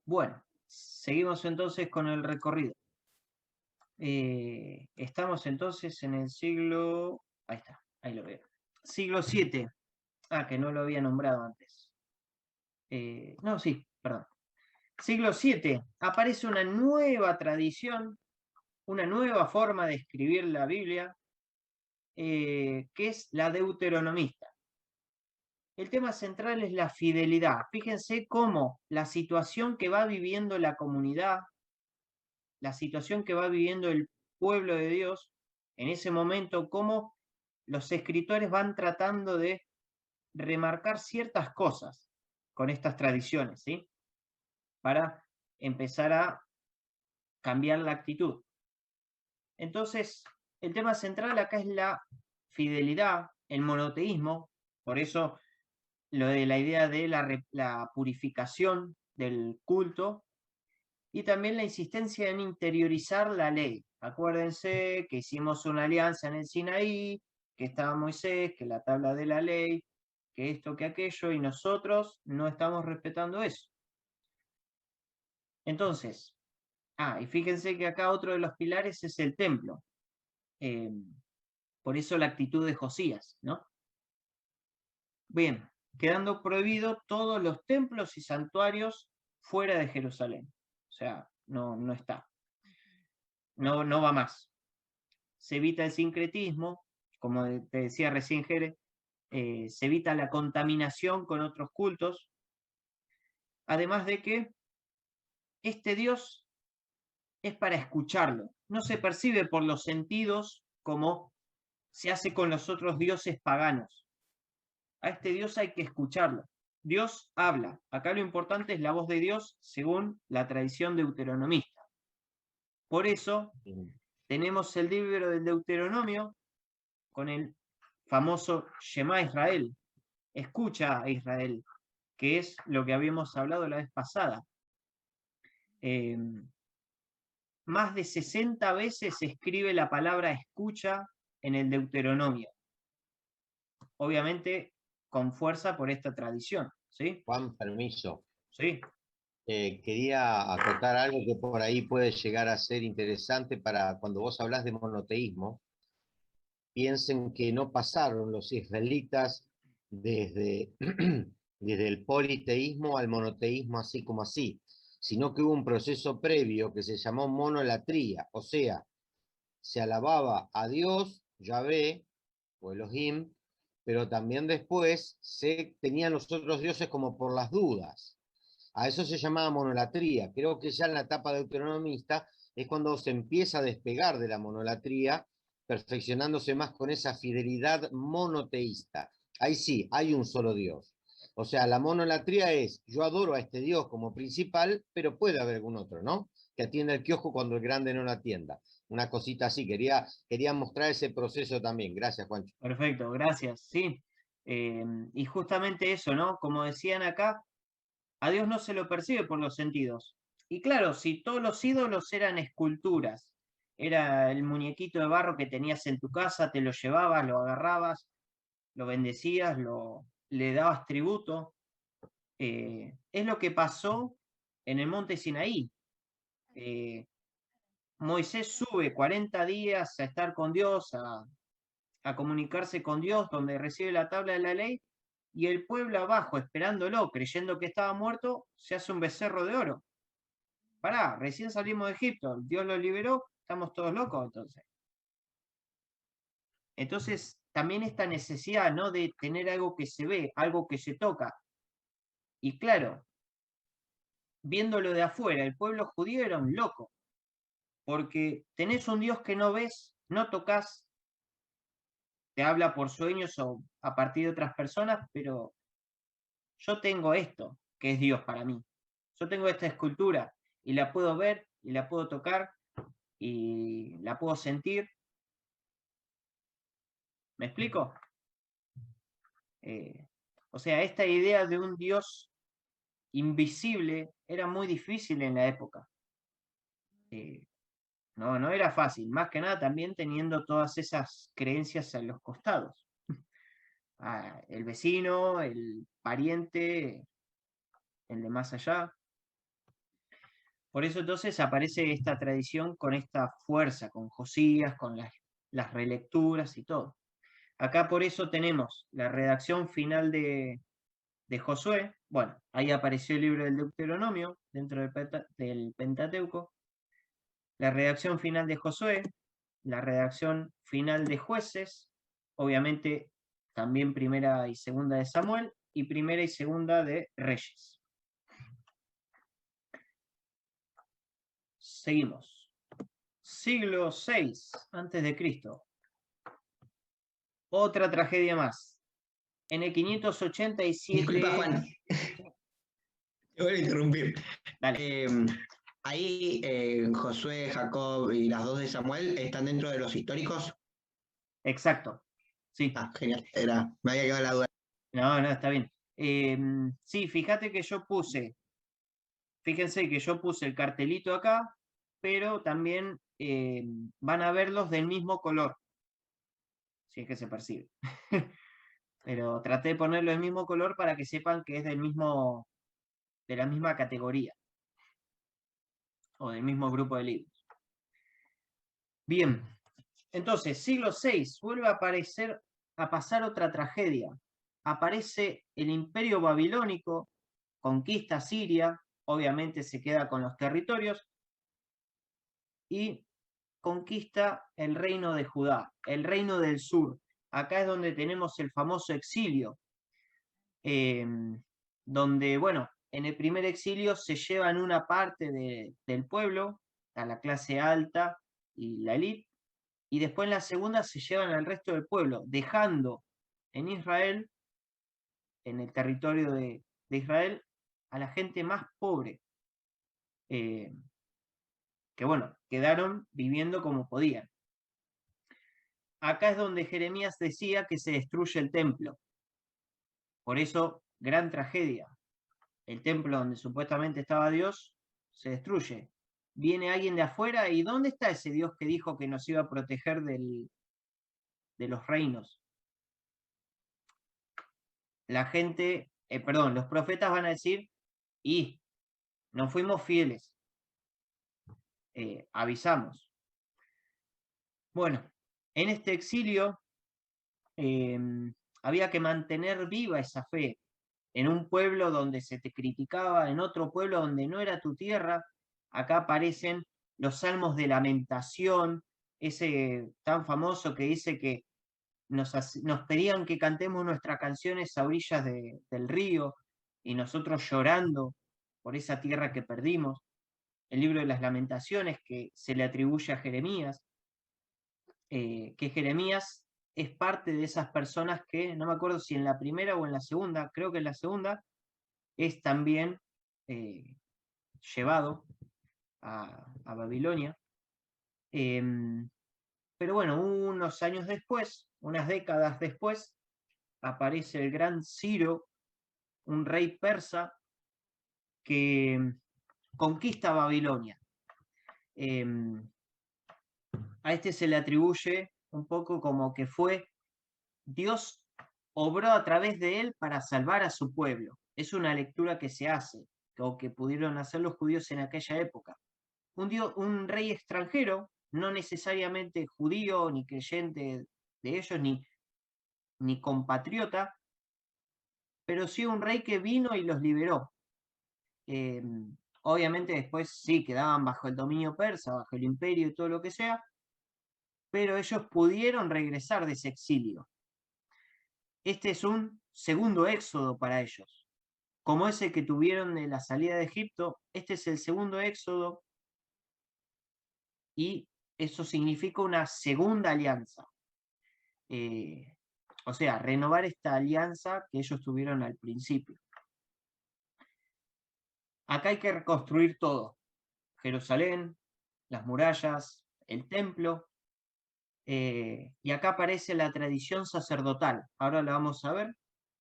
Bueno, seguimos entonces con el recorrido. Estamos entonces en el siglo... Ahí está, ahí lo veo. Siglo VII. Ah, que no lo había nombrado antes. No, sí, perdón. Siglo VII. Aparece una nueva tradición, una nueva forma de escribir la Biblia, que es la deuteronomista. El tema central es la fidelidad. Fíjense cómo la situación que va viviendo la comunidad, la situación que va viviendo el pueblo de Dios, en ese momento, cómo los escritores van tratando de remarcar ciertas cosas con estas tradiciones, ¿sí? Para empezar a cambiar la actitud. Entonces, el tema central acá es la fidelidad, el monoteísmo, por eso lo de la idea de la purificación del culto, y también la insistencia en interiorizar la ley. Acuérdense que hicimos una alianza en el Sinaí, que estaba Moisés, que la tabla de la ley, que esto, que aquello, y nosotros no estamos respetando eso. Entonces, y fíjense que acá otro de los pilares es el templo. Por eso la actitud de Josías, ¿no? Bien, quedando prohibido todos los templos y santuarios fuera de Jerusalén. O sea, no está. No va más. Se evita el sincretismo, como te decía recién Jere, se evita la contaminación con otros cultos, además de que este Dios es para escucharlo. No se percibe por los sentidos como se hace con los otros dioses paganos. A este Dios hay que escucharlo. Dios habla. Acá lo importante es la voz de Dios según la tradición deuteronomista. Por eso tenemos el libro del Deuteronomio con el famoso Shema Israel. Escucha a Israel, que es lo que habíamos hablado la vez pasada. Más de 60 veces se escribe la palabra escucha en el Deuteronomio. Obviamente con fuerza por esta tradición, ¿sí? Juan, permiso. Sí. Quería acotar algo que por ahí puede llegar a ser interesante para cuando vos hablás de monoteísmo. Piensen que no pasaron los israelitas desde, desde el politeísmo al monoteísmo así como así, sino que hubo un proceso previo que se llamó monolatría, o sea, se alababa a Dios, Yahvé, o Elohim, pero también después se tenían los otros dioses como por las dudas. A eso se llamaba monolatría. Creo que ya en la etapa deuteronomista es cuando se empieza a despegar de la monolatría, perfeccionándose más con esa fidelidad monoteísta. Ahí sí, hay un solo Dios. O sea, la monolatría es, yo adoro a este Dios como principal, pero puede haber algún otro, ¿no? Que atienda el kiosco cuando el grande no lo atienda. Una cosita así, quería mostrar ese proceso también. Gracias, Juancho. Perfecto, gracias, sí. Y justamente eso, ¿no? Como decían acá, a Dios no se lo percibe por los sentidos. Y claro, si todos los ídolos eran esculturas, era el muñequito de barro que tenías en tu casa, te lo llevabas, lo agarrabas, lo bendecías, le dabas tributo. Es lo que pasó en el monte Sinaí. Moisés sube 40 días a estar con Dios, a comunicarse con Dios, donde recibe la tabla de la ley, y el pueblo abajo, esperándolo, creyendo que estaba muerto, se hace un becerro de oro. Pará, recién salimos de Egipto, Dios lo liberó, estamos todos locos entonces. Entonces, también esta necesidad, ¿no?, de tener algo que se ve, algo que se toca. Y claro, viéndolo de afuera, el pueblo judío era un loco, porque tenés un Dios que no ves, no tocas, te habla por sueños o a partir de otras personas, pero yo tengo esto, que es Dios para mí. Yo tengo esta escultura y la puedo ver y la puedo tocar y la puedo sentir. ¿Me explico? O sea, esta idea de un Dios invisible era muy difícil en la época. No era fácil, más que nada también teniendo todas esas creencias en los costados. El vecino, el pariente, el de más allá. Por eso entonces aparece esta tradición con esta fuerza, con Josías, con las relecturas y todo. Acá por eso tenemos la redacción final de Josué. Bueno, ahí apareció el libro del Deuteronomio dentro del Pentateuco. La redacción final de Josué, la redacción final de Jueces, obviamente también primera y segunda de Samuel, y primera y segunda de Reyes. Seguimos. Siglo VI antes de Cristo. Otra tragedia más. En el 587... Disculpa, Juan. Te voy a interrumpir. Dale. Ahí Josué, Jacob y las dos de Samuel están dentro de los históricos. Exacto. Sí. Ah, genial. Me había quedado la duda. No, está bien. Sí, fíjate que yo puse, fíjense que yo puse el cartelito acá, pero también van a verlos del mismo color, si es que se percibe. Pero traté de ponerlo del mismo color para que sepan que es de la misma categoría, o del mismo grupo de libros. Bien, entonces, siglo VI, vuelve a pasar otra tragedia. Aparece el Imperio Babilónico, conquista Siria, obviamente se queda con los territorios, y conquista el reino de Judá, el reino del sur. Acá es donde tenemos el famoso exilio, donde, bueno, en el primer exilio se llevan una parte del pueblo, a la clase alta y la élite, y después en la segunda se llevan al resto del pueblo, dejando en Israel, en el territorio de Israel, a la gente más pobre, que bueno, quedaron viviendo como podían. Acá es donde Jeremías decía que se destruye el templo. Por eso, gran tragedia. El templo donde supuestamente estaba Dios se destruye. Viene alguien de afuera y ¿dónde está ese Dios que dijo que nos iba a proteger de los reinos? La gente, los profetas van a decir, y no fuimos fieles. Avisamos. Bueno, en este exilio había que mantener viva esa fe. En un pueblo donde se te criticaba, en otro pueblo donde no era tu tierra, acá aparecen los salmos de lamentación, ese tan famoso que dice que nos pedían que cantemos nuestras canciones a orillas del río, y nosotros llorando por esa tierra que perdimos. El libro de las lamentaciones que se le atribuye a Jeremías, que Jeremías es parte de esas personas que, no me acuerdo si en la primera o en la segunda, creo que en la segunda, es también llevado a Babilonia. Pero bueno, unos años después, unas décadas después, aparece el gran Ciro, un rey persa, que conquista Babilonia. A este se le atribuye un poco como que fue Dios obró a través de él para salvar a su pueblo. Es una lectura que se hace, o que pudieron hacer los judíos en aquella época. Un rey extranjero, no necesariamente judío, ni creyente de ellos, ni compatriota, pero sí un rey que vino y los liberó. Obviamente después sí quedaban bajo el dominio persa, bajo el imperio y todo lo que sea, pero ellos pudieron regresar de ese exilio. Este es un segundo éxodo para ellos. Como ese que tuvieron de la salida de Egipto, este es el segundo éxodo, y eso significa una segunda alianza. O sea, renovar esta alianza que ellos tuvieron al principio. Acá hay que reconstruir todo. Jerusalén, las murallas, el templo. Y acá aparece la tradición sacerdotal. Ahora la vamos a ver.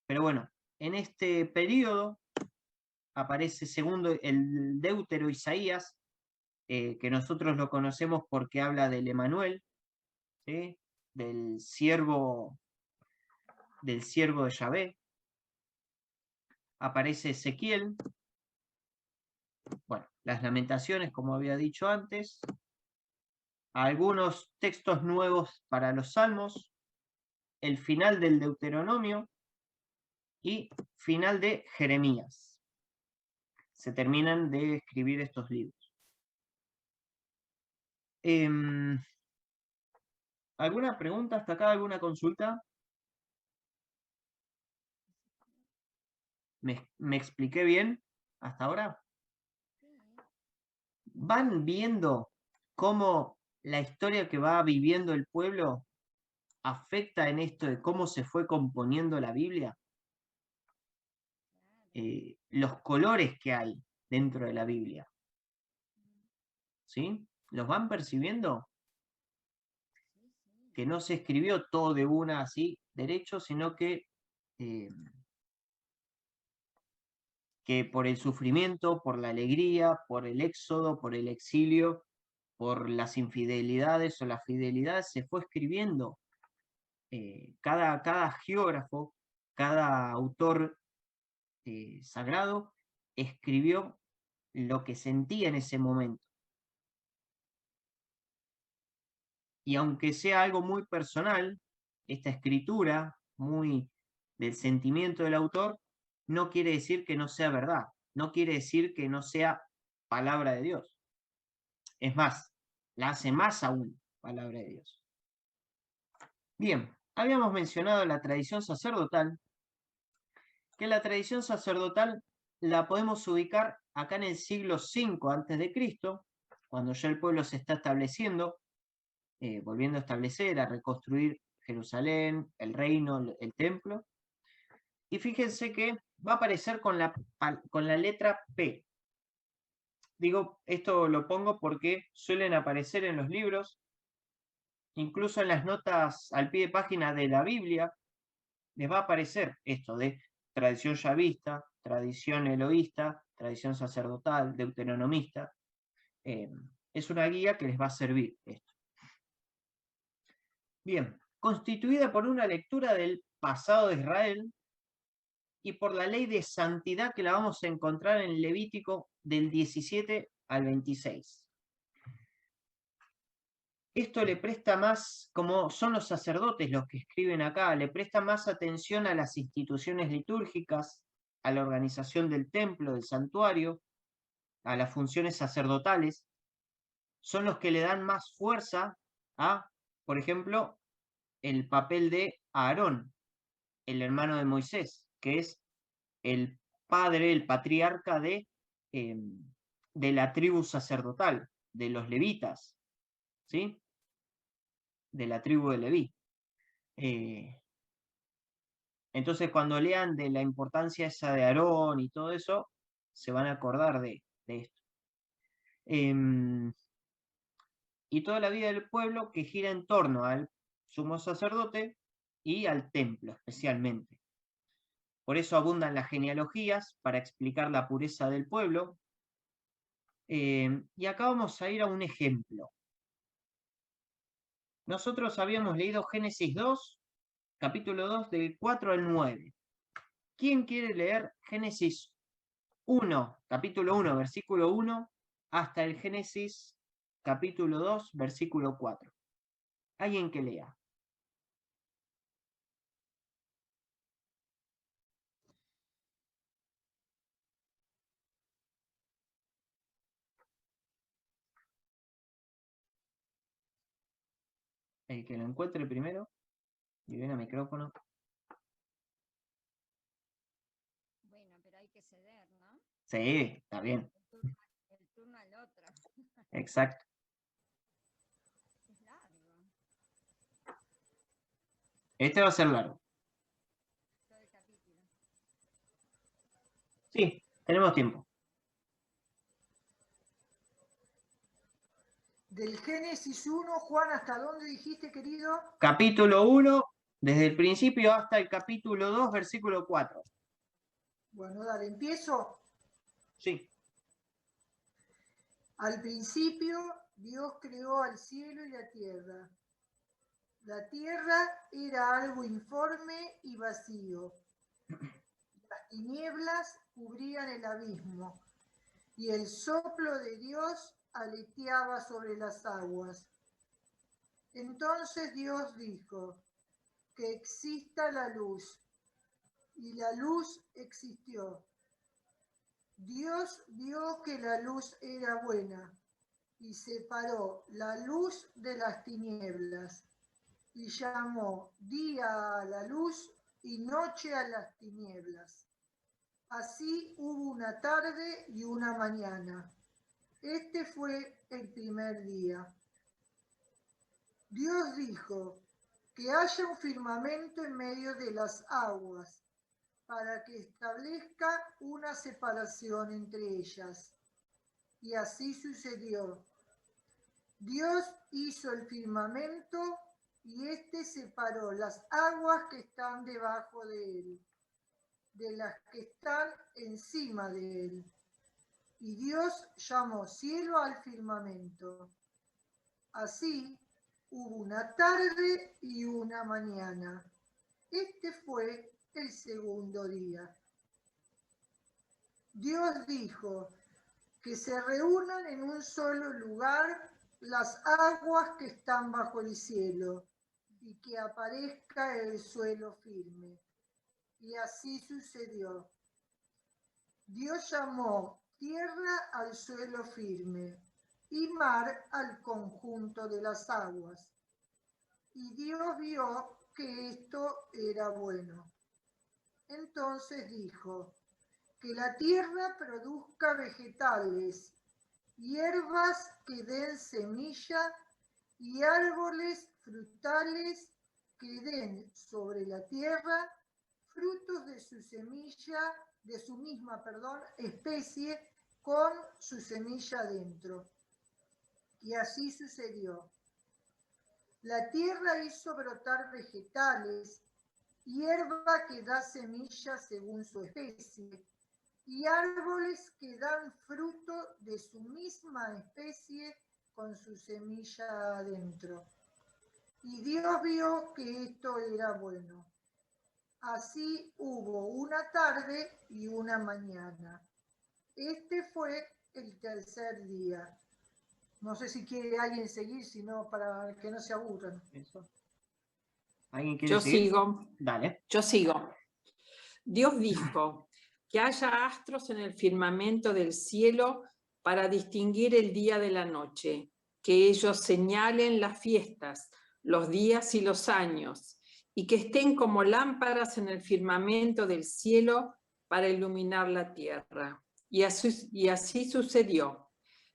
Pero bueno, en este periodo aparece segundo el Deutero Isaías, que nosotros lo conocemos porque habla del Emanuel, ¿sí? del siervo de Yahvé. Aparece Ezequiel. Bueno, las lamentaciones, como había dicho antes. Algunos textos nuevos para los salmos. El final del Deuteronomio. Y final de Jeremías. Se terminan de escribir estos libros. ¿Alguna pregunta hasta acá? ¿Alguna consulta? ¿Me expliqué bien hasta ahora? ¿Van viendo cómo la historia que va viviendo el pueblo afecta en esto de cómo se fue componiendo la Biblia? Los colores que hay dentro de la Biblia. ¿Sí? ¿Los van percibiendo? Que no se escribió todo de una así derecho, sino que por el sufrimiento, por la alegría, por el éxodo, por el exilio, por las infidelidades o las fidelidades, se fue escribiendo. Cada geógrafo, cada autor sagrado escribió lo que sentía en ese momento. Y aunque sea algo muy personal, esta escritura, muy del sentimiento del autor, no quiere decir que no sea verdad, no quiere decir que no sea palabra de Dios. Es más, la hace más aún palabra de Dios. Bien, habíamos mencionado la tradición sacerdotal, que la tradición sacerdotal la podemos ubicar acá en el siglo V a.C., cuando ya el pueblo se está estableciendo, volviendo a establecer, a reconstruir Jerusalén, el reino, el templo. Y fíjense que va a aparecer con la letra P. Digo, esto lo pongo porque suelen aparecer en los libros, incluso en las notas al pie de página de la Biblia, les va a aparecer esto de tradición yavista, tradición eloísta, tradición sacerdotal, deuteronomista. Es una guía que les va a servir esto. Bien, constituida por una lectura del pasado de Israel y por la ley de santidad que la vamos a encontrar en Levítico del 17 al 26. Esto le presta más, como son los sacerdotes los que escriben acá, le presta más atención a las instituciones litúrgicas, a la organización del templo, del santuario, a las funciones sacerdotales. Son los que le dan más fuerza a, por ejemplo, el papel de Aarón, el hermano de Moisés, que es el padre, el patriarca de la tribu sacerdotal, de los levitas, ¿sí? De la tribu de Leví. Entonces, cuando lean de la importancia esa de Aarón y todo eso, se van a acordar de esto. Y toda la vida del pueblo que gira en torno al sumo sacerdote y al templo especialmente. Por eso abundan las genealogías para explicar la pureza del pueblo. Y acá vamos a ir a un ejemplo. Nosotros habíamos leído Génesis 2, capítulo 2, del 4 al 9. ¿Quién quiere leer Génesis 1, capítulo 1, versículo 1, hasta el Génesis capítulo 2, versículo 4? ¿Alguien que lea? El que lo encuentre primero, y viene a micrófono. Bueno, pero hay que ceder, ¿no? Sí, está bien. El turno al otro. Exacto. Es largo. Este va a ser largo. Todo el capítulo. Sí, tenemos tiempo. Del Génesis 1, Juan, ¿hasta dónde dijiste, querido? Capítulo 1, desde el principio hasta el capítulo 2, versículo 4. Bueno, dale, empiezo. Sí. Al principio, Dios creó al cielo y la tierra. La tierra era algo informe y vacío. Las tinieblas cubrían el abismo, y el soplo de Dios aleteaba sobre las aguas. Entonces Dios dijo: que exista la luz, y la luz existió. Dios vio que la luz era buena, y separó la luz de las tinieblas, y llamó día a la luz y noche a las tinieblas. Así hubo una tarde y una mañana. Este fue el primer día. Dios dijo: que haya un firmamento en medio de las aguas, para que establezca una separación entre ellas. Y así sucedió. Dios hizo el firmamento y éste separó las aguas que están debajo de él, de las que están encima de él. Y Dios llamó cielo al firmamento. Así hubo una tarde y una mañana. Este fue el segundo día. Dios dijo: que se reúnan en un solo lugar las aguas que están bajo el cielo, y que aparezca el suelo firme. Y así sucedió. Dios llamó tierra al suelo firme, y mar al conjunto de las aguas. Y Dios vio que esto era bueno. Entonces dijo: que la tierra produzca vegetales, hierbas que den semilla y árboles frutales que den sobre la tierra frutos de su semilla, de su misma, especie, con su semilla dentro. Y así sucedió. La tierra hizo brotar vegetales, hierba que da semillas según su especie, y árboles que dan fruto de su misma especie con su semilla adentro. Y Dios vio que esto era bueno. Así hubo una tarde y una mañana. Este fue el tercer día. No sé si quiere alguien seguir, sino para que no se aburran. Eso. ¿Alguien quiere Yo seguir? sigo. Dale. Yo sigo. Dios dijo que haya astros en el firmamento del cielo para distinguir el día de la noche, que ellos señalen las fiestas, los días y los años, y que estén como lámparas en el firmamento del cielo para iluminar la tierra. Y así sucedió.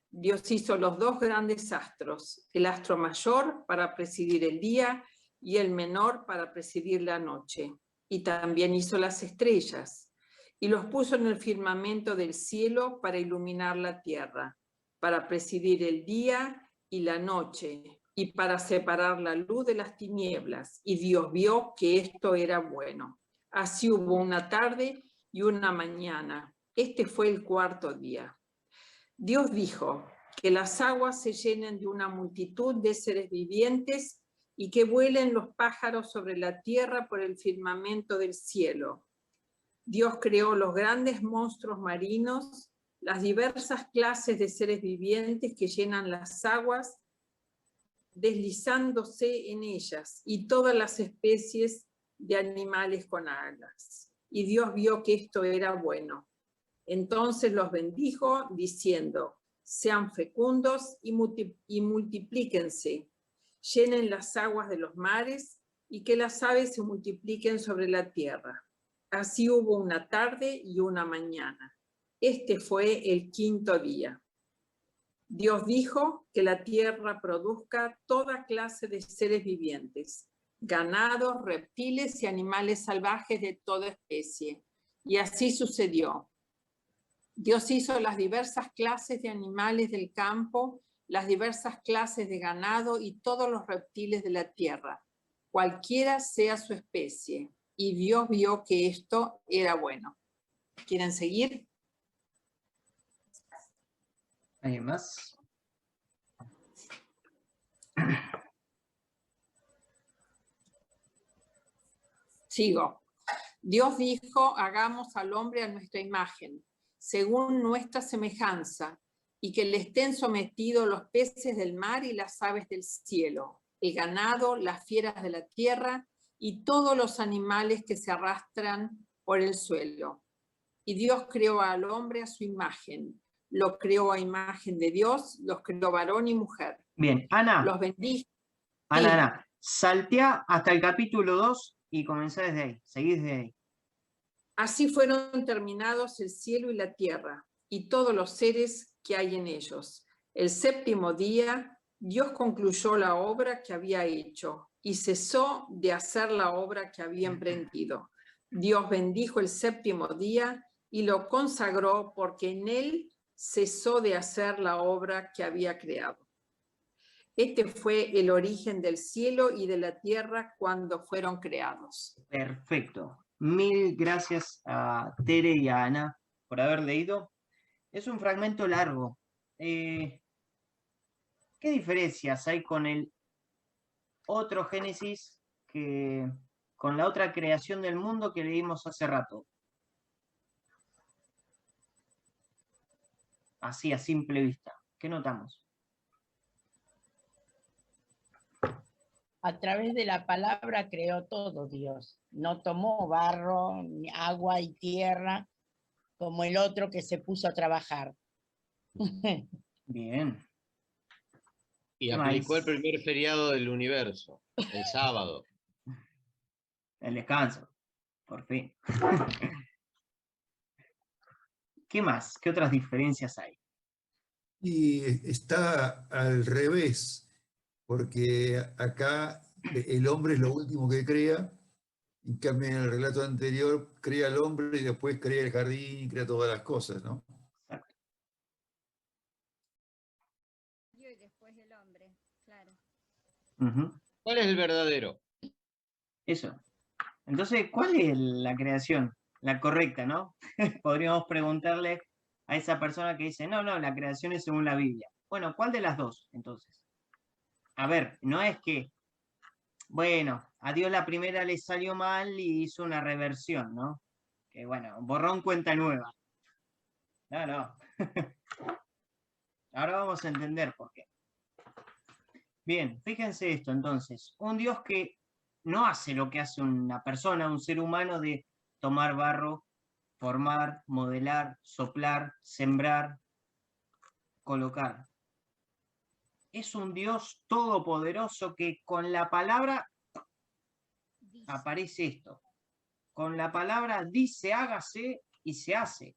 Dios hizo los dos grandes astros, el astro mayor para presidir el día y el menor para presidir la noche. Y también hizo las estrellas, y los puso en el firmamento del cielo para iluminar la tierra, para presidir el día y la noche, y para separar la luz de las tinieblas. Y Dios vio que esto era bueno. Así hubo una tarde y una mañana. Este fue el cuarto día. Dios dijo que las aguas se llenen de una multitud de seres vivientes y que vuelen los pájaros sobre la tierra por el firmamento del cielo. Dios creó los grandes monstruos marinos, las diversas clases de seres vivientes que llenan las aguas, deslizándose en ellas, y todas las especies de animales con alas. Y Dios vio que esto era bueno. Entonces los bendijo, diciendo: sean fecundos y multiplíquense, llenen las aguas de los mares, y que las aves se multipliquen sobre la tierra. Así hubo una tarde y una mañana. Este fue el quinto día. Dios dijo que la tierra produzca toda clase de seres vivientes, ganados, reptiles y animales salvajes de toda especie. Y así sucedió. Dios hizo las diversas clases de animales del campo, las diversas clases de ganado y todos los reptiles de la tierra, cualquiera sea su especie. Y Dios vio que esto era bueno. ¿Quieren seguir? ¿Alguien más? Sigo. Dios dijo: hagamos al hombre a nuestra imagen, según nuestra semejanza, y que le estén sometidos los peces del mar y las aves del cielo, el ganado, las fieras de la tierra y todos los animales que se arrastran por el suelo. Y Dios creó al hombre a su imagen. Lo creó a imagen de Dios, los creó varón y mujer. Bien, Ana. Los bendijo. Ana, saltea hasta el capítulo 2 y comenzá desde ahí. Seguí desde ahí. Así fueron terminados el cielo y la tierra, y todos los seres que hay en ellos. El séptimo día, Dios concluyó la obra que había hecho, y cesó de hacer la obra que había emprendido. Dios bendijo el séptimo día y lo consagró, porque en él cesó de hacer la obra que había creado. Este fue el origen del cielo y de la tierra cuando fueron creados. Perfecto. Mil gracias a Tere y a Ana por haber leído. Es un fragmento largo. ¿Qué diferencias hay con el otro Génesis, que con la otra creación del mundo que leímos hace rato? Así, a simple vista. ¿Qué notamos? A través de la palabra creó todo Dios. No tomó barro, ni agua y tierra como el otro que se puso a trabajar. Bien. Y aplicó el primer feriado del universo, el sábado. El descanso, por fin. ¿Qué más? ¿Qué otras diferencias hay? Y está al revés, porque acá el hombre es lo último que crea, en cambio en el relato anterior crea al hombre y después crea el jardín y crea todas las cosas, ¿no? Yo y después el hombre, claro. ¿Cuál es el verdadero? Eso. Entonces, ¿cuál es la creación? La correcta, ¿no? Podríamos preguntarle a esa persona que dice, no, la creación es según la Biblia. Bueno, ¿cuál de las dos, entonces? A ver, no es que, bueno, a Dios la primera le salió mal y hizo una reversión, ¿no? Que bueno, borrón cuenta nueva. No. Ahora vamos a entender por qué. Bien, fíjense esto entonces. Un Dios que no hace lo que hace una persona, un ser humano, de tomar barro, formar, modelar, soplar, sembrar, colocar. Es un Dios todopoderoso que con la palabra aparece esto. Con la palabra dice hágase y se hace.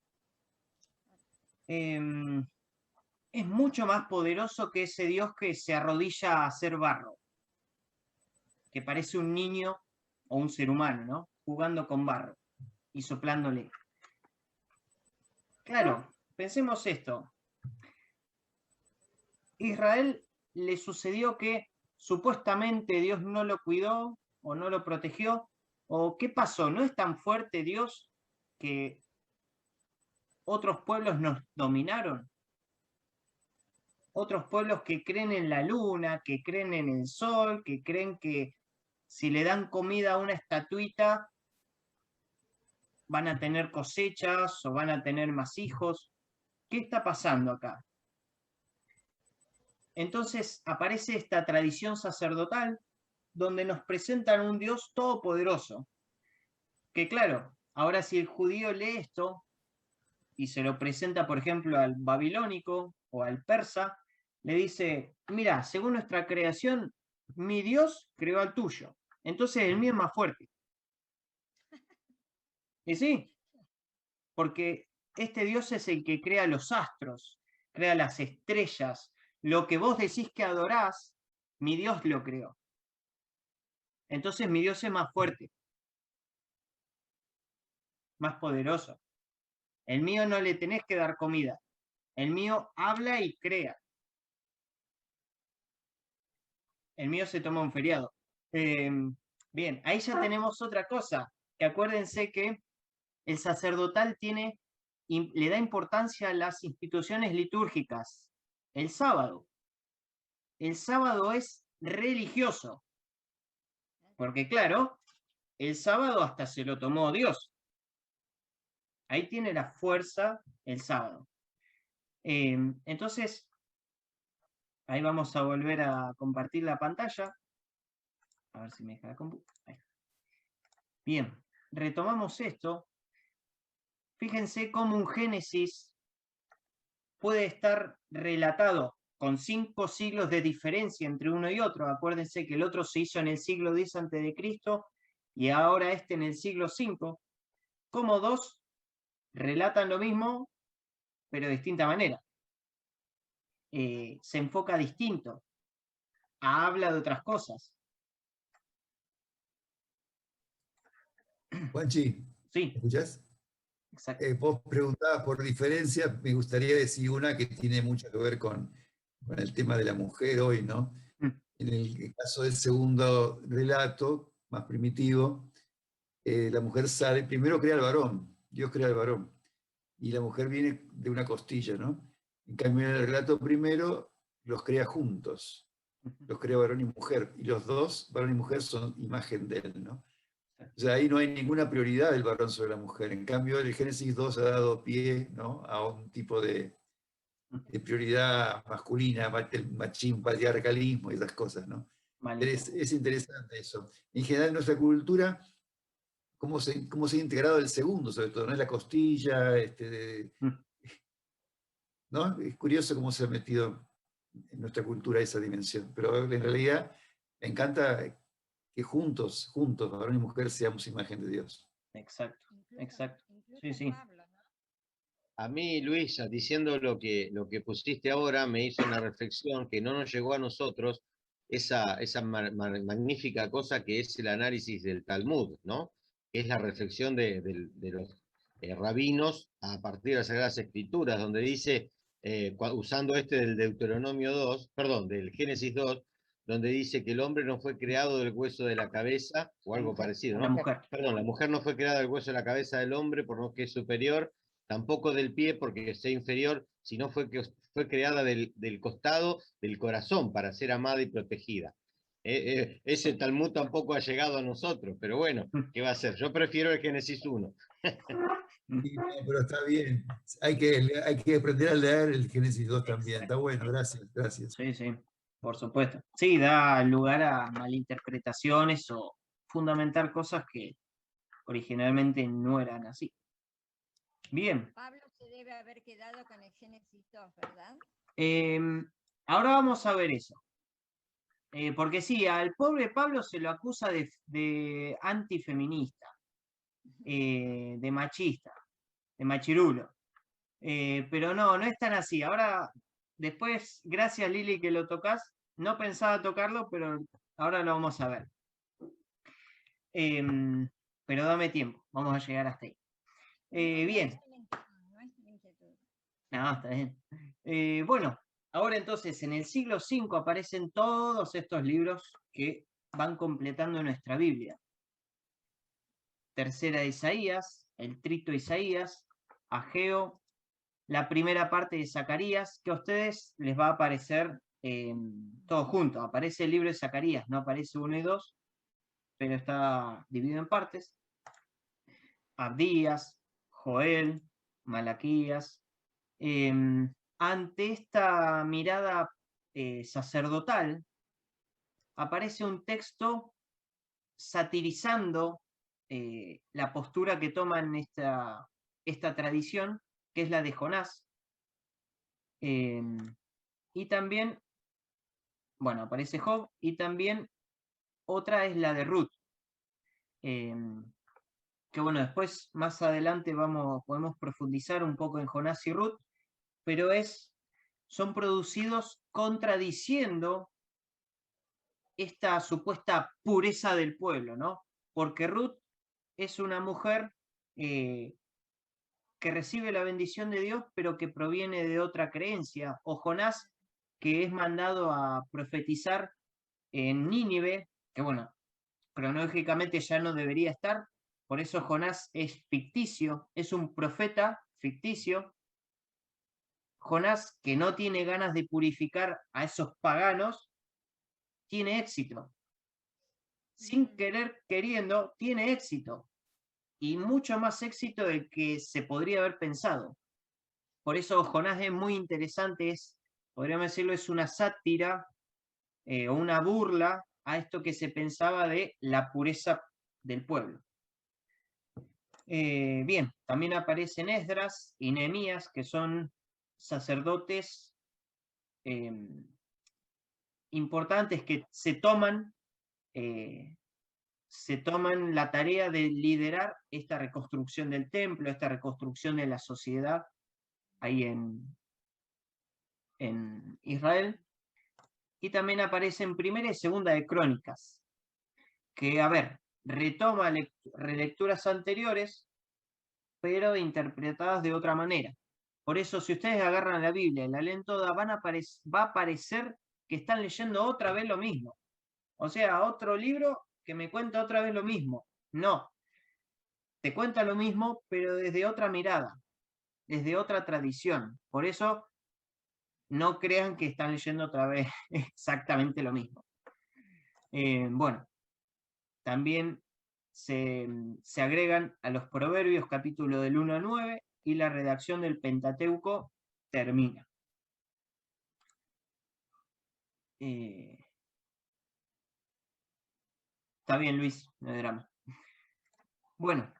Es mucho más poderoso que ese Dios que se arrodilla a hacer barro, que parece un niño o un ser humano, ¿no? Jugando con barro y soplándole. Claro, pensemos esto. Israel le sucedió que supuestamente Dios no lo cuidó o no lo protegió, o ¿qué pasó? ¿No es tan fuerte Dios que otros pueblos nos dominaron? Otros pueblos que creen en la luna, que creen en el sol, que creen que si le dan comida a una estatuita van a tener cosechas o van a tener más hijos. ¿Qué está pasando acá? Entonces aparece esta tradición sacerdotal donde nos presentan un Dios todopoderoso. Que claro, ahora si el judío lee esto y se lo presenta, por ejemplo, al babilónico o al persa, le dice, mira, según nuestra creación, mi Dios creó al tuyo. Entonces el mío es más fuerte. Y sí, porque este Dios es el que crea los astros, crea las estrellas. Lo que vos decís que adorás, mi Dios lo creó. Entonces mi Dios es más fuerte, más poderoso. El mío no le tenés que dar comida. El mío habla y crea. El mío se toma un feriado. Bien, ahí ya tenemos otra cosa. Que acuérdense que el sacerdotal le da importancia a las instituciones litúrgicas. El sábado. El sábado es religioso. Porque claro, el sábado hasta se lo tomó Dios. Ahí tiene la fuerza el sábado. Entonces, ahí vamos a volver a compartir la pantalla. A ver si me deja la compu. Ahí. Bien, retomamos esto. Fíjense cómo un Génesis puede estar relatado con 5 siglos de diferencia entre uno y otro. Acuérdense que el otro se hizo en el siglo X a.C. y ahora este en el siglo V. Como dos relatan lo mismo, pero de distinta manera. Se enfoca distinto. Habla de otras cosas. Juanchi, sí. ¿me escuchás? Exacto. Vos preguntabas por diferencias, me gustaría decir una que tiene mucho que ver con el tema de la mujer hoy, ¿no? En el caso del segundo relato, más primitivo, la mujer sale, primero crea al varón, Dios crea al varón, y la mujer viene de una costilla, ¿no? En cambio, en el relato primero, los crea juntos, los crea varón y mujer, y los dos, varón y mujer, son imagen de él, ¿no? O sea, ahí no hay ninguna prioridad del varón sobre la mujer. En cambio, el Génesis 2 ha dado pie, ¿no?, a un tipo de prioridad masculina, el machín, patriarcalismo y esas cosas, ¿no? Es interesante eso. En general, en nuestra cultura, cómo se ha integrado el segundo, sobre todo, ¿no? La costilla, ¿no? Es curioso cómo se ha metido en nuestra cultura esa dimensión. Pero en realidad, me encanta que juntos, varón y mujer, seamos imagen de Dios. Exacto, exacto. Sí, sí. A mí, Luis, diciendo lo que pusiste ahora, me hizo una reflexión que no nos llegó a nosotros esa magnífica cosa que es el análisis del Talmud, ¿no? Es la reflexión de los rabinos a partir de las Sagradas Escrituras, donde dice, usando del Deuteronomio 2, perdón, del Génesis 2, donde dice que el hombre no fue creado del hueso de la cabeza, o algo parecido, ¿no? La mujer. Perdón, la mujer no fue creada del hueso de la cabeza del hombre, por lo que es superior, tampoco del pie porque sea inferior, sino fue creada del costado del corazón para ser amada y protegida. Ese Talmud tampoco ha llegado a nosotros, pero bueno, ¿qué va a ser? Yo prefiero el Génesis 1. Sí, no, pero está bien. Hay que aprender a leer el Génesis 2 también. Está bueno, gracias, gracias. Sí, sí, por supuesto. Sí, da lugar a malinterpretaciones o fundamentar cosas que originalmente no eran así. Bien. Pablo se debe haber quedado con el Génesis 2, ¿verdad? Ahora vamos a ver eso. Porque sí, al pobre Pablo se lo acusa de antifeminista, de machista, de machirulo. Pero no es tan así. Ahora, después, gracias Lili que lo tocas. No pensaba tocarlo, pero ahora lo vamos a ver. Pero dame tiempo, vamos a llegar hasta ahí. Bien. No, está bien. Bueno, ahora entonces en el siglo V aparecen todos estos libros que van completando nuestra Biblia. Tercera de Isaías, el Trito de Isaías, Ageo, la primera parte de Zacarías, que a ustedes les va a aparecer todo junto. Aparece el libro de Zacarías, no aparece 1 y 2, pero está dividido en partes. Abdías, Joel, Malaquías. Ante esta mirada sacerdotal, aparece un texto satirizando la postura que toman esta tradición, que es la de Jonás. Y también, bueno, aparece Job, y también otra es la de Ruth. Que bueno, después, más adelante, podemos profundizar un poco en Jonás y Ruth, pero son producidos contradiciendo esta supuesta pureza del pueblo, ¿no? Porque Ruth es una mujer que recibe la bendición de Dios, pero que proviene de otra creencia, o Jonás, que es mandado a profetizar en Nínive, que bueno, cronológicamente ya no debería estar, por eso Jonás es ficticio, es un profeta ficticio. Jonás, que no tiene ganas de purificar a esos paganos, tiene éxito. Sin querer, queriendo, tiene éxito. Y mucho más éxito del que se podría haber pensado. Por eso Jonás es muy interesante, podríamos decirlo, es una sátira o una burla a esto que se pensaba de la pureza del pueblo. Bien, también aparecen Esdras y Nehemías, que son sacerdotes importantes que se toman la tarea de liderar esta reconstrucción del templo, esta reconstrucción de la sociedad ahí en Israel. Y también aparecen Primera y Segunda de Crónicas, que, a ver, retoma relecturas anteriores, pero interpretadas de otra manera. Por eso, si ustedes agarran la Biblia y la leen toda, va a parecer que están leyendo otra vez lo mismo. O sea, otro libro que me cuenta otra vez lo mismo. No. Te cuenta lo mismo, pero desde otra mirada, desde otra tradición. Por eso, no crean que están leyendo otra vez exactamente lo mismo. Bueno, también se agregan a los Proverbios capítulo del 1 al 9 y la redacción del Pentateuco termina. Está bien, Luis, no hay drama. Bueno,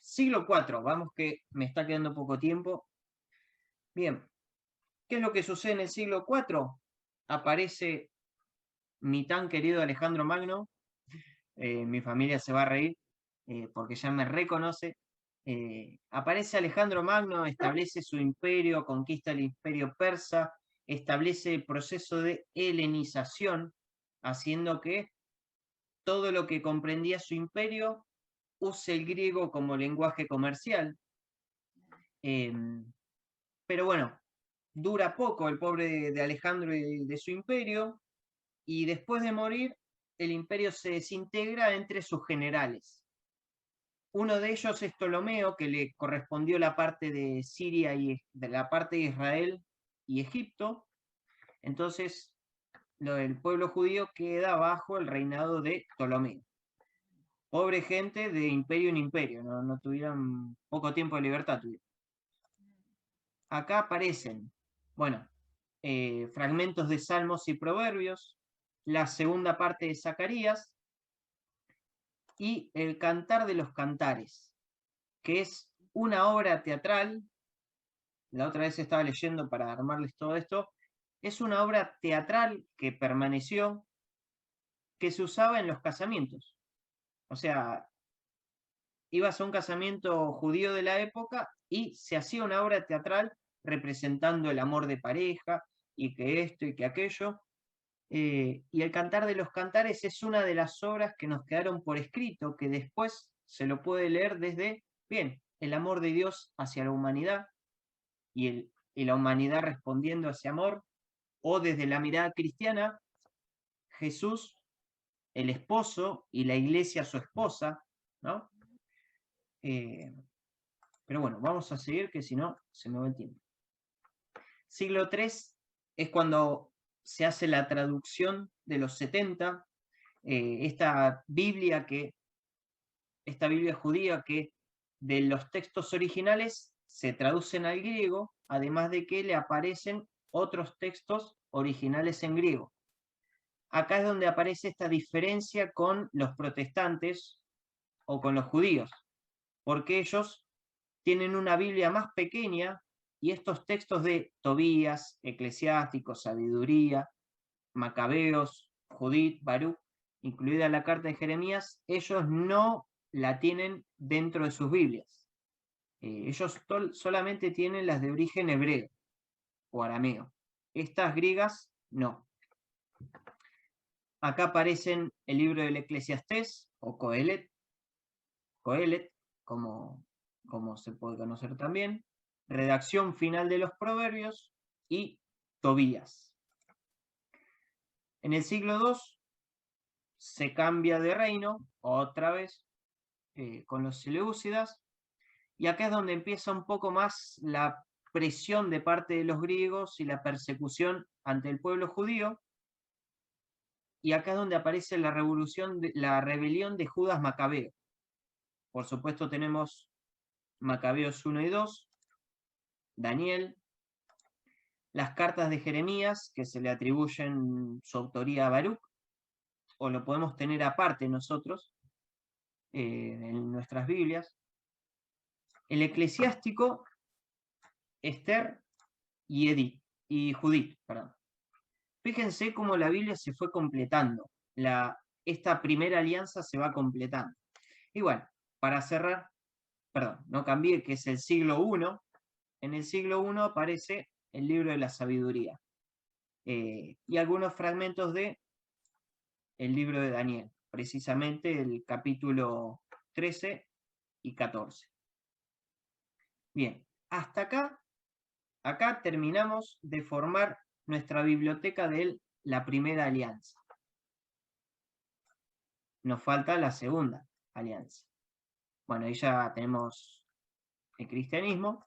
siglo IV, vamos que me está quedando poco tiempo. Bien, ¿qué es lo que sucede en el siglo IV? Aparece mi tan querido Alejandro Magno. Mi familia se va a reír porque ya me reconoce. Aparece Alejandro Magno, establece su imperio, conquista el imperio persa, establece el proceso de helenización, haciendo que todo lo que comprendía su imperio use el griego como lenguaje comercial. Pero bueno, dura poco el pobre de Alejandro y de su imperio, y después de morir, el imperio se desintegra entre sus generales. Uno de ellos es Ptolomeo, que le correspondió la parte de Siria y de la parte de Israel y Egipto. Entonces, el pueblo judío queda bajo el reinado de Ptolomeo. Pobre gente de imperio en imperio, no tuvieron poco tiempo de libertad. Acá aparecen, bueno, fragmentos de Salmos y Proverbios, la segunda parte de Zacarías y el Cantar de los Cantares, que es una obra teatral. La otra vez estaba leyendo para armarles todo esto. Es una obra teatral que permaneció, que se usaba en los casamientos. O sea, ibas a un casamiento judío de la época y se hacía una obra teatral representando el amor de pareja y que esto y que aquello. Y el Cantar de los Cantares es una de las obras que nos quedaron por escrito, que después se lo puede leer desde, bien, el amor de Dios hacia la humanidad y la humanidad respondiendo a ese amor, o desde la mirada cristiana, Jesús, el esposo, y la iglesia su esposa, ¿no? Pero bueno, vamos a seguir, que si no, se me va el tiempo. Siglo III es cuando se hace la traducción de los 70, esta Biblia judía que de los textos originales se traducen al griego, además de que le aparecen otros textos originales en griego. Acá es donde aparece esta diferencia con los protestantes o con los judíos, porque ellos tienen una Biblia más pequeña y estos textos de Tobías, Eclesiásticos, Sabiduría, Macabeos, Judith, Baruch, incluida la carta de Jeremías, ellos no la tienen dentro de sus Biblias. Ellos solamente tienen las de origen hebreo o arameo. Estas griegas, no. Acá aparecen el libro del Eclesiastés o Coelet, como se puede conocer también, redacción final de los Proverbios y Tobías. En el siglo II se cambia de reino, otra vez, con los seleucidas, y acá es donde empieza un poco más la presión de parte de los griegos y la persecución ante el pueblo judío, y acá es donde aparece la rebelión de Judas Macabeo. Por supuesto tenemos Macabeos 1 y 2, Daniel, las cartas de Jeremías, que se le atribuyen su autoría a Baruch, o lo podemos tener aparte nosotros, en nuestras Biblias. El Eclesiástico, Esther y Judith. Perdón. Fíjense cómo la Biblia se fue completando. Esta primera alianza se va completando. Y bueno, para cerrar, perdón, no cambié, que es el siglo I. En el siglo I aparece el libro de la sabiduría. Y algunos fragmentos de el libro de Daniel, precisamente el capítulo 13 y 14. Bien, hasta acá terminamos de formar nuestra biblioteca de la primera alianza. Nos falta la segunda alianza. Bueno, ahí ya tenemos el cristianismo.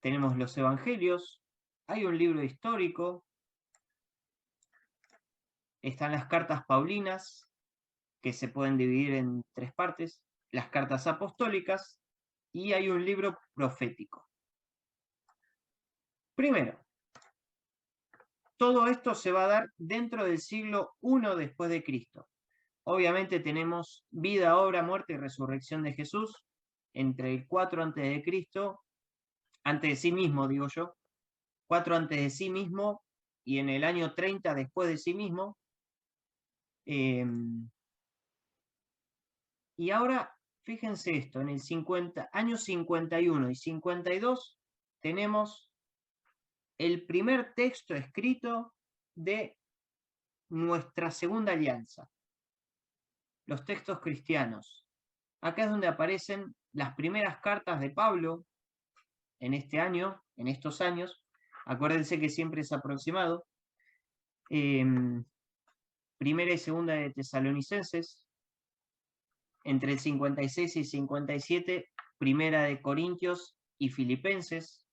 Tenemos los evangelios. Hay un libro histórico. Están las cartas paulinas, que se pueden dividir en 3 partes. Las cartas apostólicas. Y hay un libro profético. Primero, todo esto se va a dar dentro del siglo I después de Cristo. Obviamente tenemos vida, obra, muerte y resurrección de Jesús entre el 4 antes de Cristo, antes de sí mismo, digo yo, 4 antes de sí mismo y en el año 30 después de sí mismo. Y ahora, fíjense esto, en el año 51 y 52 tenemos el primer texto escrito de nuestra segunda alianza, los textos cristianos. Acá es donde aparecen las primeras cartas de Pablo en este año, en estos años. Acuérdense que siempre es aproximado. Primera y segunda de Tesalonicenses, entre el 56 y 57, primera de Corintios y Filipenses,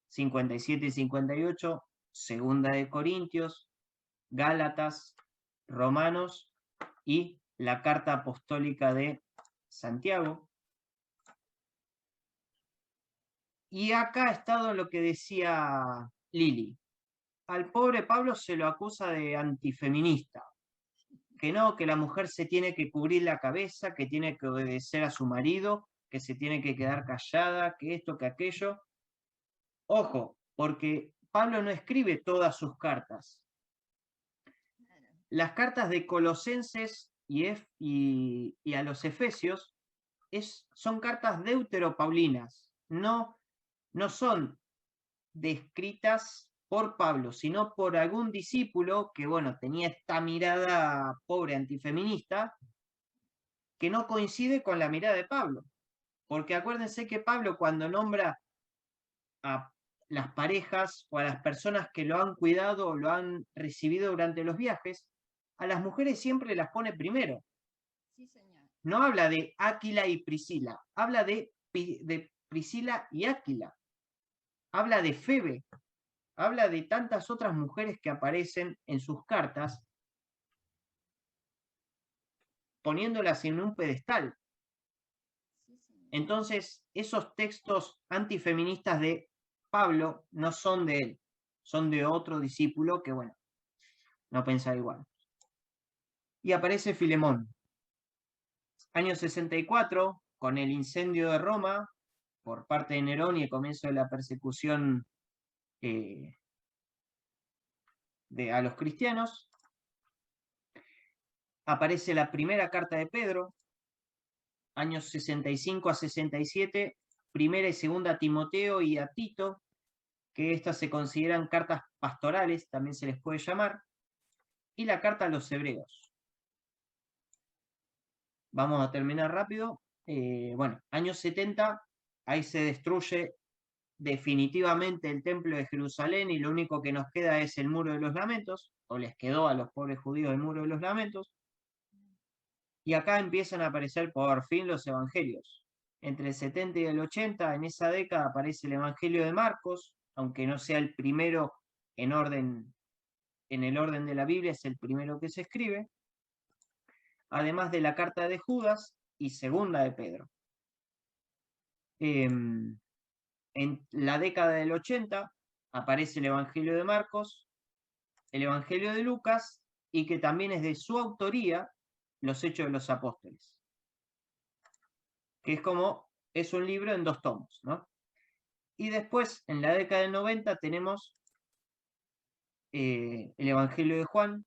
57 y 58, segunda de Corintios, Gálatas, Romanos y la carta apostólica de Santiago. Y acá ha estado lo que decía Lili. Al pobre Pablo se lo acusa de antifeminista, que no, que la mujer se tiene que cubrir la cabeza, que tiene que obedecer a su marido, que se tiene que quedar callada, que esto, que aquello. Ojo, porque Pablo no escribe todas sus cartas. Las cartas de Colosenses y a los Efesios son cartas deuteropaulinas, no son descritas por Pablo, sino por algún discípulo que, bueno, tenía esta mirada pobre antifeminista, que no coincide con la mirada de Pablo. Porque acuérdense que Pablo, cuando nombra a las parejas o a las personas que lo han cuidado o lo han recibido durante los viajes, a las mujeres siempre las pone primero. Sí, señor. No habla de Áquila y Priscila, habla de Priscila y Áquila. Habla de Febe, habla de tantas otras mujeres que aparecen en sus cartas, poniéndolas en un pedestal. Entonces, esos textos antifeministas de Pablo no son de él, son de otro discípulo que, bueno, no pensaba igual. Y aparece Filemón. Año 64, con el incendio de Roma, por parte de Nerón y el comienzo de la persecución a los cristianos, aparece la primera carta de Pedro, años 65 a 67, primera y segunda a Timoteo y a Tito, que estas se consideran cartas pastorales, también se les puede llamar, y la carta a los hebreos. Vamos a terminar rápido. Bueno, años 70, ahí se destruye definitivamente el templo de Jerusalén y lo único que nos queda es el muro de los lamentos, o les quedó a los pobres judíos el muro de los lamentos. Y acá empiezan a aparecer por fin los evangelios. Entre el 70 y el 80, en esa década, aparece el Evangelio de Marcos, aunque no sea el primero en el orden de la Biblia, es el primero que se escribe, además de la carta de Judas y segunda de Pedro. En la década del 80 aparece el Evangelio de Marcos, el Evangelio de Lucas, y que también es de su autoría, los Hechos de los Apóstoles. Que es un libro en 2 tomos, ¿no? Y después, en la década del 90, tenemos el Evangelio de Juan.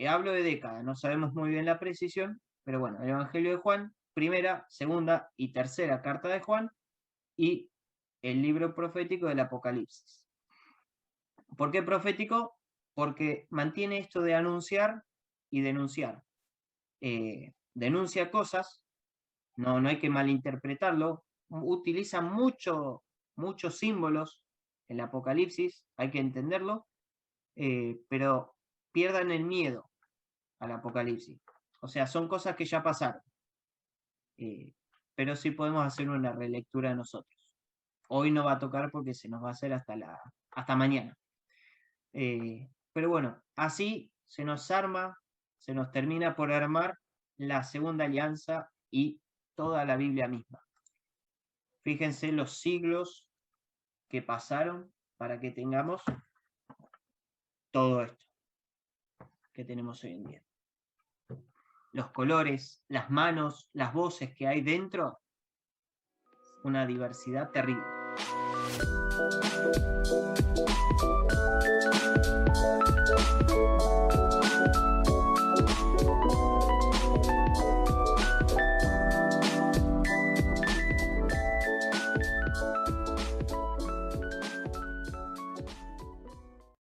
Hablo de década, no sabemos muy bien la precisión, pero bueno, el Evangelio de Juan, primera, segunda y tercera carta de Juan, y el libro profético del Apocalipsis. ¿Por qué profético? Porque mantiene esto de anunciar y denunciar. Denuncia cosas, no hay que malinterpretarlo, utiliza muchos símbolos el Apocalipsis, hay que entenderlo, pero pierdan el miedo al Apocalipsis. O sea, son cosas que ya pasaron. Pero sí podemos hacer una relectura nosotros. Hoy no va a tocar porque se nos va a hacer hasta mañana. Pero bueno, así se nos termina por armar la segunda alianza y toda la Biblia misma. Fíjense los siglos que pasaron para que tengamos todo esto que tenemos hoy en día. Los colores, las manos, las voces que hay dentro, una diversidad terrible.